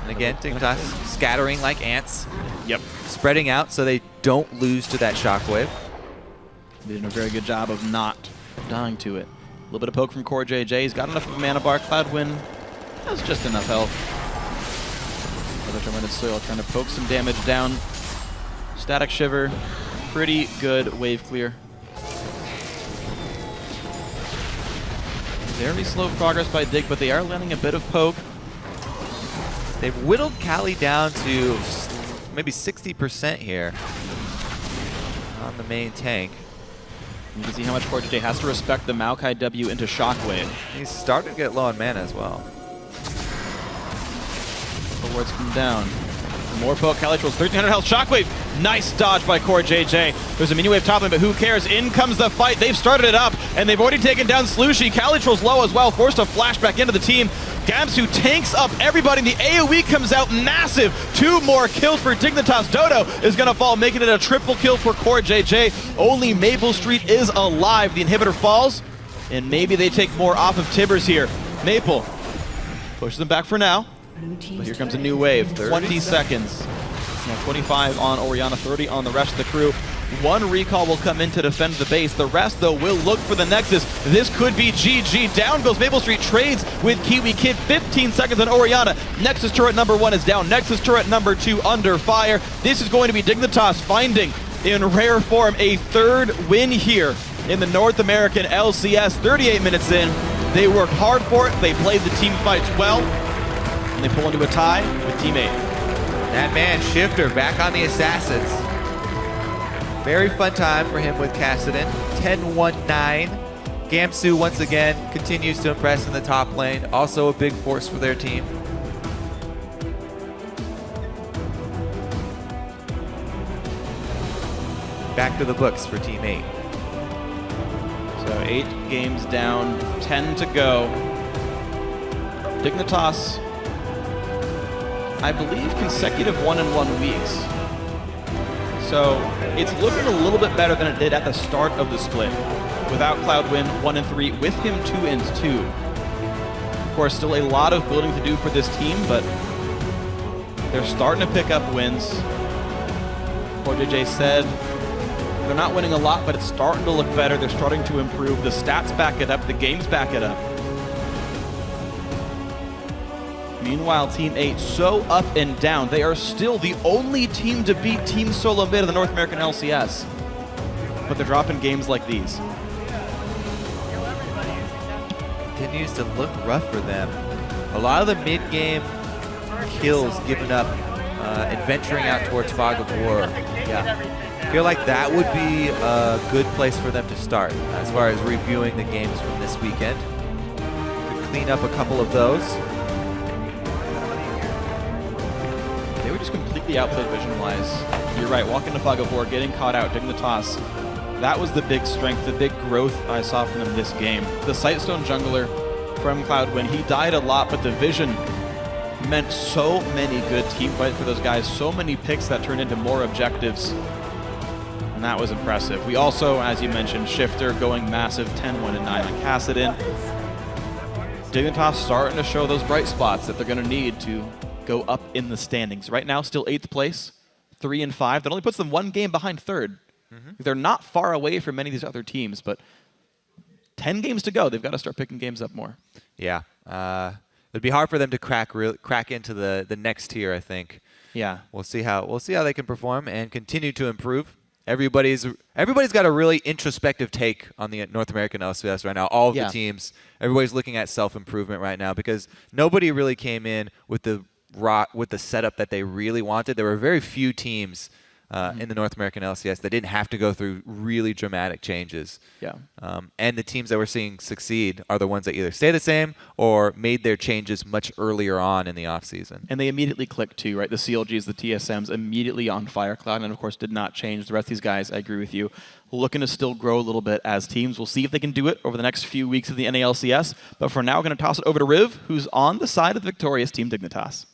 And again, Dignitas scattering like ants. Yep. Spreading out so they don't lose to that shockwave. They did a very good job of not dying to it. A little bit of poke from Core JJ. He's got enough of a mana bar. Cloudwind has just enough health. Other Tormented Soil trying to poke some damage down. Static Shiver. Pretty good wave clear. Very slow progress by Dig, but they are landing a bit of poke. They've whittled Kali down to maybe 60% here on the main tank. You can see how much Core JJ has to respect the Maokai W into Shockwave. He's starting to get low on mana as well. The wards come down. More poke, Calitrolls, 1300 health, Shockwave. Nice dodge by Core JJ. There's a mini wave top lane, but who cares? In comes the fight. They've started it up, and they've already taken down Slushy. Calitrolls low as well, forced to flash back into the team. Gamsu tanks up everybody, and the AoE comes out massive. 2 more kills for Dignitas. Dodo is going to fall, making it a triple kill for Core JJ. Only Maple Street is alive. The inhibitor falls, and maybe they take more off of Tibbers here. Maple pushes them back for now. But here comes a new wave. 20 seconds. Now 25 on Orianna, 30 on the rest of the crew. 1 recall will come in to defend the base. The rest, though, will look for the Nexus. This could be GG. Down goes Maple Street, trades with Kiwi Kid. 15 seconds on Orianna. Nexus turret number 1 is down. Nexus turret number 2 under fire. This is going to be Dignitas finding, in rare form, a 3rd win here in the North American LCS. 38 minutes in. They worked hard for it. They played the team fights well. And they pull into a tie with Team 8. That man, Shifter, back on the Assassins. Very fun time for him with Kassadin. 10-1-9. Gamsu, once again, continues to impress in the top lane. Also a big force for their team. Back to the books for Team 8. So 8 games down, 10 to go. Dignitas, I believe, consecutive 1-1 weeks. So it's looking a little bit better than it did at the start of the split. Without Cloudwind, 1-3. With him, 2-2. Of course, still a lot of building to do for this team, but they're starting to pick up wins. Core JJ said they're not winning a lot, but it's starting to look better. They're starting to improve. The stats back it up. The games back it up. Meanwhile, Team 8 so up and down. They are still the only team to beat Team Solo Mid in the North American LCS. But they're dropping games like these. Continues to look rough for them. A lot of the mid-game kills given up and venturing out towards Fog of War. Yeah. I feel like that would be a good place for them to start as far as reviewing the games from this weekend. Could clean up a couple of those. They were just completely outplayed vision-wise. You're right, walking to Fog of War, getting caught out, Dignitas. That was the big strength, the big growth I saw from them this game. The Sightstone jungler from Cloud9, he died a lot, but the vision meant so many good team fights for those guys, so many picks that turned into more objectives. And that was impressive. We also, as you mentioned, Shifter going massive 10-1-9 on Kassadin. Dignitas starting to show those bright spots that they're going to need to go up in the standings. Right now, still 8th place, 3-5. That only puts them 1 game behind 3rd. They're not far away from many of these other teams, but 10 games to go. They've got to start picking games up more. Yeah. It'd be hard for them to crack into the next tier, I think. Yeah. We'll see how they can perform and continue to improve. Everybody's got a really introspective take on the North American LCS right now. All of the teams, everybody's looking at self-improvement right now because nobody really came in with the setup that they really wanted. There were very few teams in the North American LCS that didn't have to go through really dramatic changes. Yeah. And the teams that we're seeing succeed are the ones that either stay the same or made their changes much earlier on in the offseason. And they immediately clicked too, right? The CLGs, the TSMs, immediately on fire. Cloud9, and of course, did not change. The rest of these guys, I agree with you, looking to still grow a little bit as teams. We'll see if they can do it over the next few weeks of the NA LCS. But for now, we're going to toss it over to Riv, who's on the side of the victorious team Dignitas.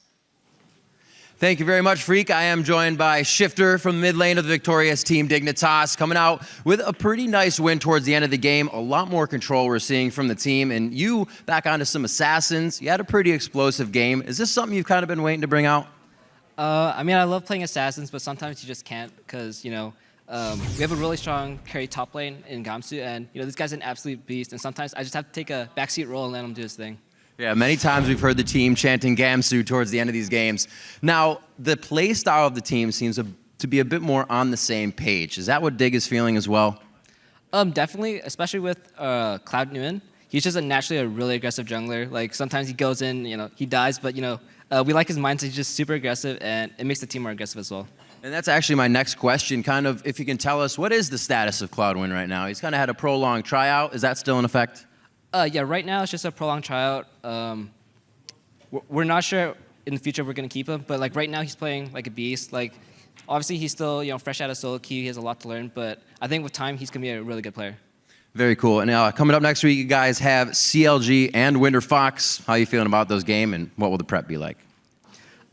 Thank you very much, Freak. I am joined by Shifter from the mid lane of the victorious team Dignitas, coming out with a pretty nice win towards the end of the game. A lot more control we're seeing from the team. And you, back onto some Assassins, you had a pretty explosive game. Is this something you've kind of been waiting to bring out? I mean, I love playing Assassins, but sometimes you just can't because, we have a really strong carry top lane in Gamsu, and, this guy's an absolute beast, and sometimes I just have to take a backseat role and let him do his thing. Yeah, many times we've heard the team chanting Gamsu towards the end of these games. Now, the play style of the team seems to be a bit more on the same page. Is that what Dig is feeling as well? Definitely, especially with Cloud9. He's just naturally a really aggressive jungler. Like, sometimes he goes in, he dies, but, we like his mindset. He's just super aggressive, and it makes the team more aggressive as well. And that's actually my next question, kind of, if you can tell us, what is the status of Cloud9 right now? He's kind of had a prolonged tryout. Is that still in effect? Yeah, right now it's just a prolonged tryout. We're not sure in the future we're going to keep him, but like right now he's playing like a beast. Like obviously he's still fresh out of solo queue. He has a lot to learn, but I think with time he's going to be a really good player. Very cool. And coming up next week, you guys have CLG and Winter Fox. How are you feeling about those games, and what will the prep be like?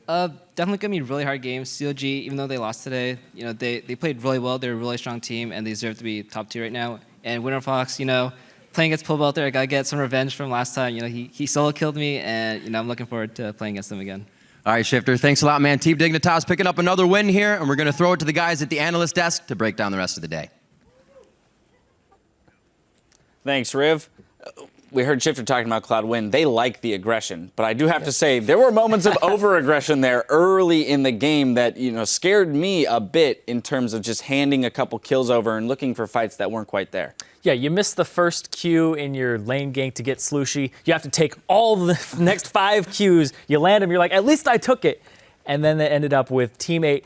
Definitely going to be really hard games. CLG, even though they lost today, they played really well. They're a really strong team, and they deserve to be top 2 right now. And Winter Fox, playing against Pillbelter, I got to get some revenge from last time. He solo killed me, and I'm looking forward to playing against him again. All right, Shifter, thanks a lot, man. Team Dignitas picking up another win here, and we're going to throw it to the guys at the analyst desk to break down the rest of the day. Thanks, Riv. We heard Shifter talking about Cloud9. They like the aggression, but I do have to say there were moments of over-aggression there early in the game that scared me a bit in terms of just handing a couple kills over and looking for fights that weren't quite there. Yeah, you missed the first Q in your lane gank to get Slushy. You have to take all the next 5 Qs. You land them, you're like, at least I took it. And then they ended up with teammate,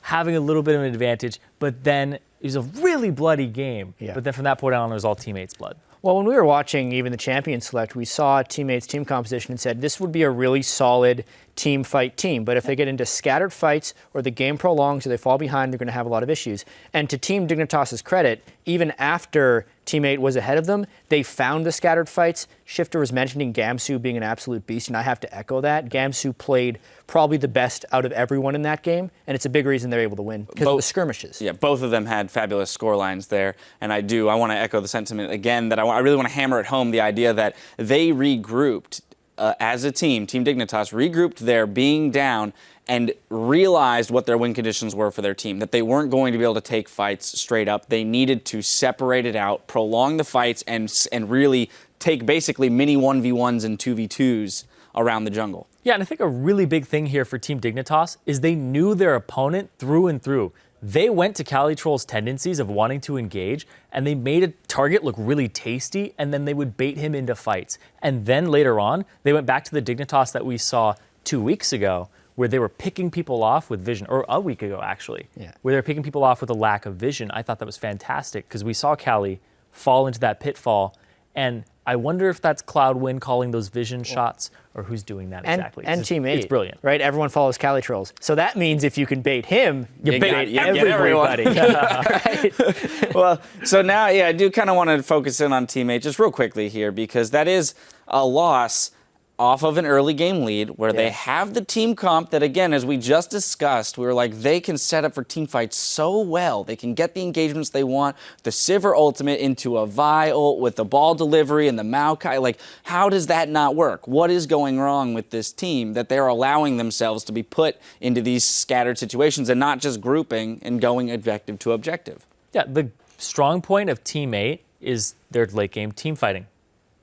having a little bit of an advantage, but then it was a really bloody game. Yeah. But then from that point on, it was all teammates' blood. Well, when we were watching even the champion select, we saw teammates' team composition and said this would be a really solid team fight team. But if they get into scattered fights or the game prolongs or they fall behind, they're going to have a lot of issues. And to Team Dignitas' credit, even after teammate was ahead of them, they found the scattered fights. Shifter was mentioning Gamsu being an absolute beast, and I have to echo that. Gamsu played probably the best out of everyone in that game, and it's a big reason they're able to win because of the skirmishes. Yeah, both of them had fabulous score lines there, and I want to echo the sentiment again that I really want to hammer at home the idea that they regrouped as a team. Team Dignitas regrouped their being down and realized what their win conditions were for their team, that they weren't going to be able to take fights straight up. They needed to separate it out, prolong the fights, and really take basically mini 1v1s and 2v2s around the jungle. Yeah, and I think a really big thing here for Team Dignitas is they knew their opponent through and through. They went to Calitroll's tendencies of wanting to engage, and they made a target look really tasty, and then they would bait him into fights. And then later on, they went back to the Dignitas that we saw 2 weeks ago, where they were picking people off with vision, or a week ago actually, where they were picking people off with a lack of vision. I thought that was fantastic because we saw Cali fall into that pitfall, and I wonder if that's Cloud9 calling those vision shots, or who's doing that exactly. And Team 8. It's brilliant. Right? Everyone follows Cali Trolls. So that means if you can bait him, you bait everybody. Right? Well, so now, I do kind of want to focus in on Team 8 just real quickly here, because that is a loss off of an early game lead where they have the team comp that, again, as we just discussed, we were like, they can set up for team fights so well. They can get the engagements they want, the Sivir ultimate into a Vi ult with the ball delivery and the Maokai. Like, how does that not work? What is going wrong with this team that they're allowing themselves to be put into these scattered situations and not just grouping and going objective to objective? Yeah, the strong point of Team 8 is their late game team fighting.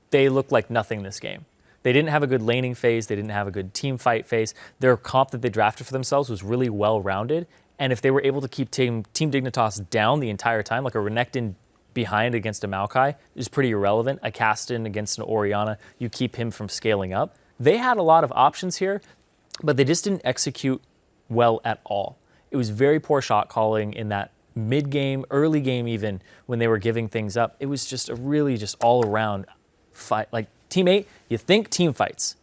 They look like nothing this game. They didn't have a good laning phase. They didn't have a good team fight phase. Their comp that they drafted for themselves was really well-rounded. And if they were able to keep Team Dignitas down the entire time, like a Renekton behind against a Maokai is pretty irrelevant. A Caston against an Orianna, you keep him from scaling up. They had a lot of options here, but they just didn't execute well at all. It was very poor shot calling in that mid-game, early game even, when they were giving things up. It was just a really just all-around fight. Like, Team 8, you think team fights.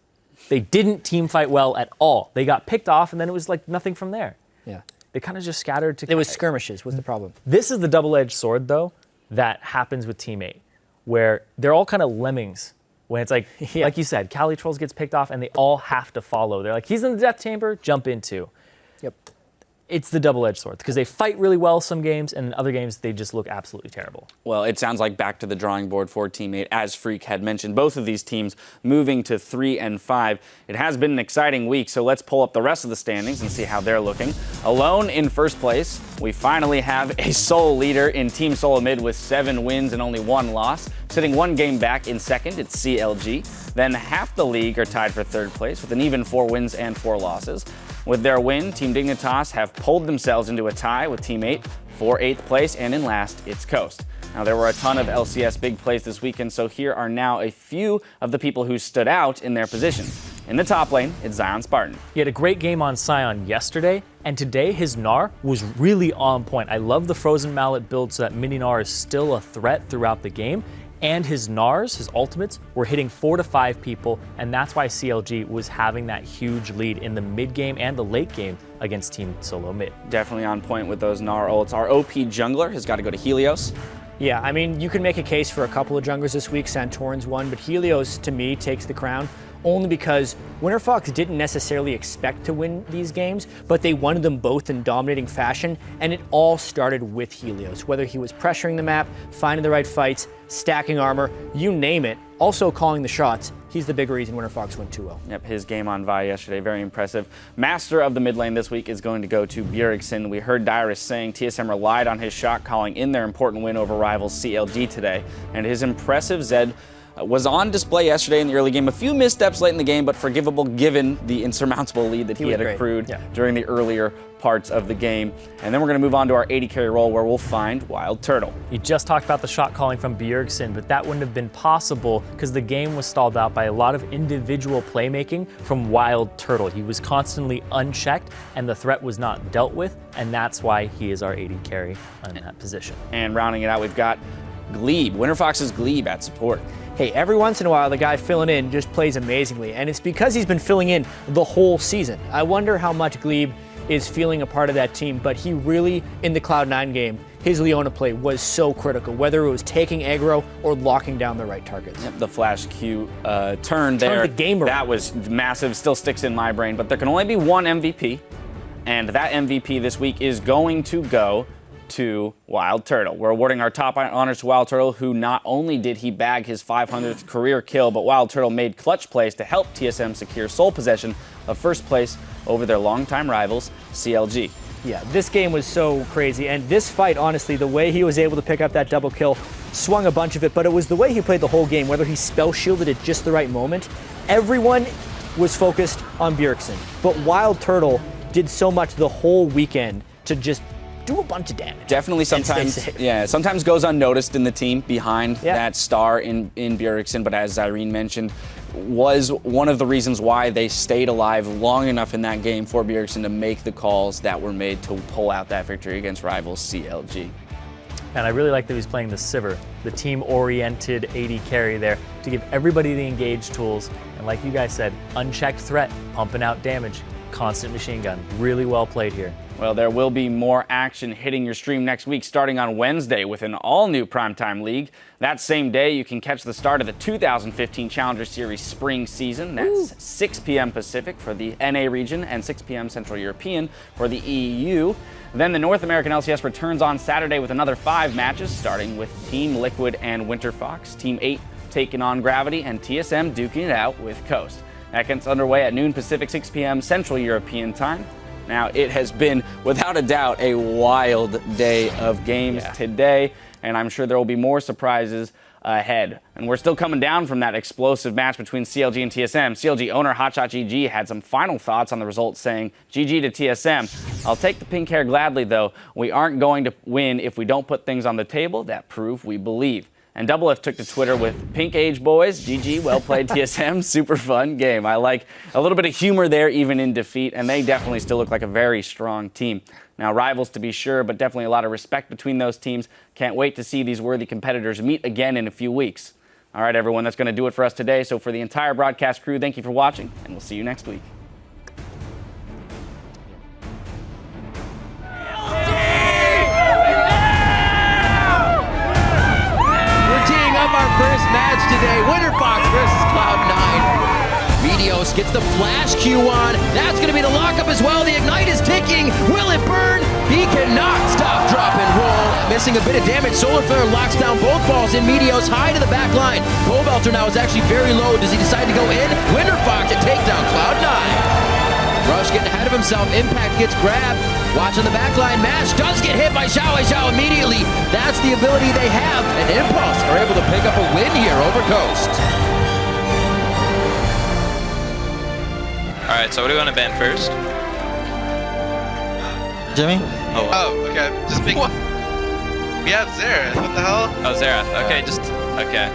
They didn't team fight well at all. They got picked off, and then it was like nothing from there. Yeah. They kind of just scattered to... It was skirmishes was the problem. This is the double-edged sword, though, that happens with Team 8, where they're all kind of lemmings. When it's like, like you said, Cali Trolls gets picked off, and they all have to follow. They're like, he's in the death chamber, jump into. Yep. It's the double-edged sword, because they fight really well some games, and in other games, they just look absolutely terrible. Well, it sounds like back to the drawing board for Team 8, as Freak had mentioned. Both of these teams moving to 3 and 5. It has been an exciting week, so let's pull up the rest of the standings and see how they're looking. Alone in first place, we finally have a sole leader in Team Solo Mid with 7 wins and only 1 loss. Sitting 1 game back in second, it's CLG. Then half the league are tied for third place with an even 4 wins and 4 losses. With their win, Team Dignitas have pulled themselves into a tie with Team 8 for 8th place, and in last, it's Coast. Now, there were a ton of LCS big plays this weekend, so here are now a few of the people who stood out in their positions. In the top lane, it's Zion Spartan. He had a great game on Sion yesterday, and today his Gnar was really on point. I love the Frozen Mallet build so that mini Gnar is still a threat throughout the game. And his Gnars, his ultimates, were hitting 4 to 5 people, and that's why CLG was having that huge lead in the mid game and the late game against Team Solo Mid. Definitely on point with those Gnar ults. Our OP jungler has got to go to Helios. Yeah, I mean, you can make a case for a couple of junglers this week. Santorin's one, but Helios, to me, takes the crown. Only because WinterFox didn't necessarily expect to win these games, but they won them both in dominating fashion, and it all started with Helios. Whether he was pressuring the map, finding the right fights, stacking armor, you name it, also calling the shots, he's the big reason WinterFox went 2-0. Yep, his game on Vi yesterday, very impressive. Master of the mid lane this week is going to go to Bjergsen. We heard Dyrus saying TSM relied on his shot calling in their important win over rivals CLG today, and his impressive Zed was on display yesterday in the early game. A few missteps late in the game, but forgivable given the insurmountable lead that he had accrued during the earlier parts of the game. And then we're going to move on to our 80 carry role where we'll find Wild Turtle. You just talked about the shot calling from Bjergsen, but that wouldn't have been possible because the game was stalled out by a lot of individual playmaking from Wild Turtle. He was constantly unchecked and the threat was not dealt with, and that's why he is our 80 carry in that position. And rounding it out, we've got Glebe, WinterFox's Glebe at support. Hey, every once in a while, the guy filling in just plays amazingly, and it's because he's been filling in the whole season. I wonder how much Glebe is feeling a part of that team, but he really, in the Cloud9 game, his Leona play was so critical, whether it was taking aggro or locking down the right targets. Yep, the flash Q turn there, the game around. That was massive, still sticks in my brain, but there can only be one MVP, and that MVP this week is going to go to Wild Turtle. We're awarding our top honors to Wild Turtle, who not only did he bag his 500th career kill, but Wild Turtle made clutch plays to help TSM secure sole possession of first place over their longtime rivals, CLG. Yeah, this game was so crazy, and this fight, honestly, the way he was able to pick up that double kill, swung a bunch of it, but it was the way he played the whole game, whether he spell shielded at just the right moment. Everyone was focused on Bjergsen, but Wild Turtle did so much the whole weekend to just do a bunch of damage. Definitely sometimes goes unnoticed in the team behind that star in Bjergsen, but as Irene mentioned, was one of the reasons why they stayed alive long enough in that game for Bjergsen to make the calls that were made to pull out that victory against rivals CLG. And I really like that he's playing the Sivir, the team-oriented AD carry there, to give everybody the engaged tools. And like you guys said, unchecked threat, pumping out damage, constant machine gun. Really well played here. Well, there will be more action hitting your stream next week, starting on Wednesday with an all-new Primetime League. That same day, you can catch the start of the 2015 Challenger Series Spring season. That's 6 p.m. Pacific for the NA region and 6 p.m. Central European for the EU. Then the North American LCS returns on Saturday with another 5 matches, starting with Team Liquid and Winter Fox, Team 8 taking on Gravity, and TSM duking it out with Coast. That gets underway at noon Pacific, 6 p.m. Central European time. Now, it has been, without a doubt, a wild day of games today, and I'm sure there will be more surprises ahead. And we're still coming down from that explosive match between CLG and TSM. CLG owner Hotshot GG had some final thoughts on the results, saying, GG to TSM. I'll take the pink hair gladly, though. We aren't going to win if we don't put things on the table that prove we believe. And Double F took to Twitter with, Pink Age boys, GG, well played TSM, super fun game. I like a little bit of humor there, even in defeat, and they definitely still look like a very strong team. Now, rivals to be sure, but definitely a lot of respect between those teams. Can't wait to see these worthy competitors meet again in a few weeks. All right, everyone, that's going to do it for us today. So for the entire broadcast crew, thank you for watching, and we'll see you next week. Our first match today, Winter Fox versus Cloud9. Meteos gets the flash Q on. That's going to be the lockup as well. The Ignite is ticking. Will it burn? He cannot stop, drop, and roll. Missing a bit of damage. Solar Flare locks down both balls in Meteos high to the back line. Pole Belter now is actually very low. Does he decide to go in? Winter Fox to take down Cloud9. Rush getting ahead of himself. Impact gets grabbed. Watching the backline. Mash does get hit by Xiao Xiao immediately. That's the ability they have. And Impulse are able to pick up a win here over Coast. Alright, so what do we want to ban first? Jimmy? Oh, okay. Just pick. What? We have Xerath. What the hell? Oh, Xerath. Okay, okay.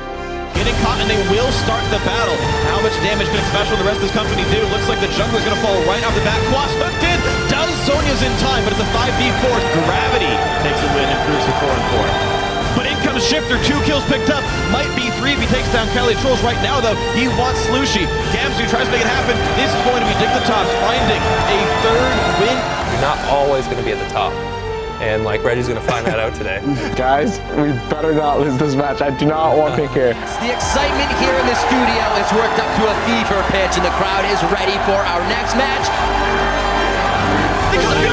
Getting caught, and they will start the battle. How much damage can Special and the rest of this company do? Looks like the jungler's going to fall right off the bat. Quas hooked in. Does Sonya's in time, but it's a 5v4. Gravity takes a win, improves to 4-4. But in comes Shifter. 2 kills picked up. Might be 3 if he takes down Cali Trolls right now, though. He wants Slushi. Gamzu tries to make it happen. This is going to be Dignitas finding a 3rd win. You're not always going to be at the top. And like Reggie's gonna find that out today. Guys, we better not lose this match. I do not want Pink here. The excitement here in the studio is worked up to a fever pitch, and the crowd is ready for our next match.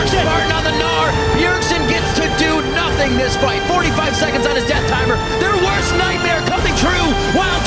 Spartan on the Gnar. Bjergsen gets to do nothing this fight. 45 seconds on his death timer. Their worst nightmare coming true. Wild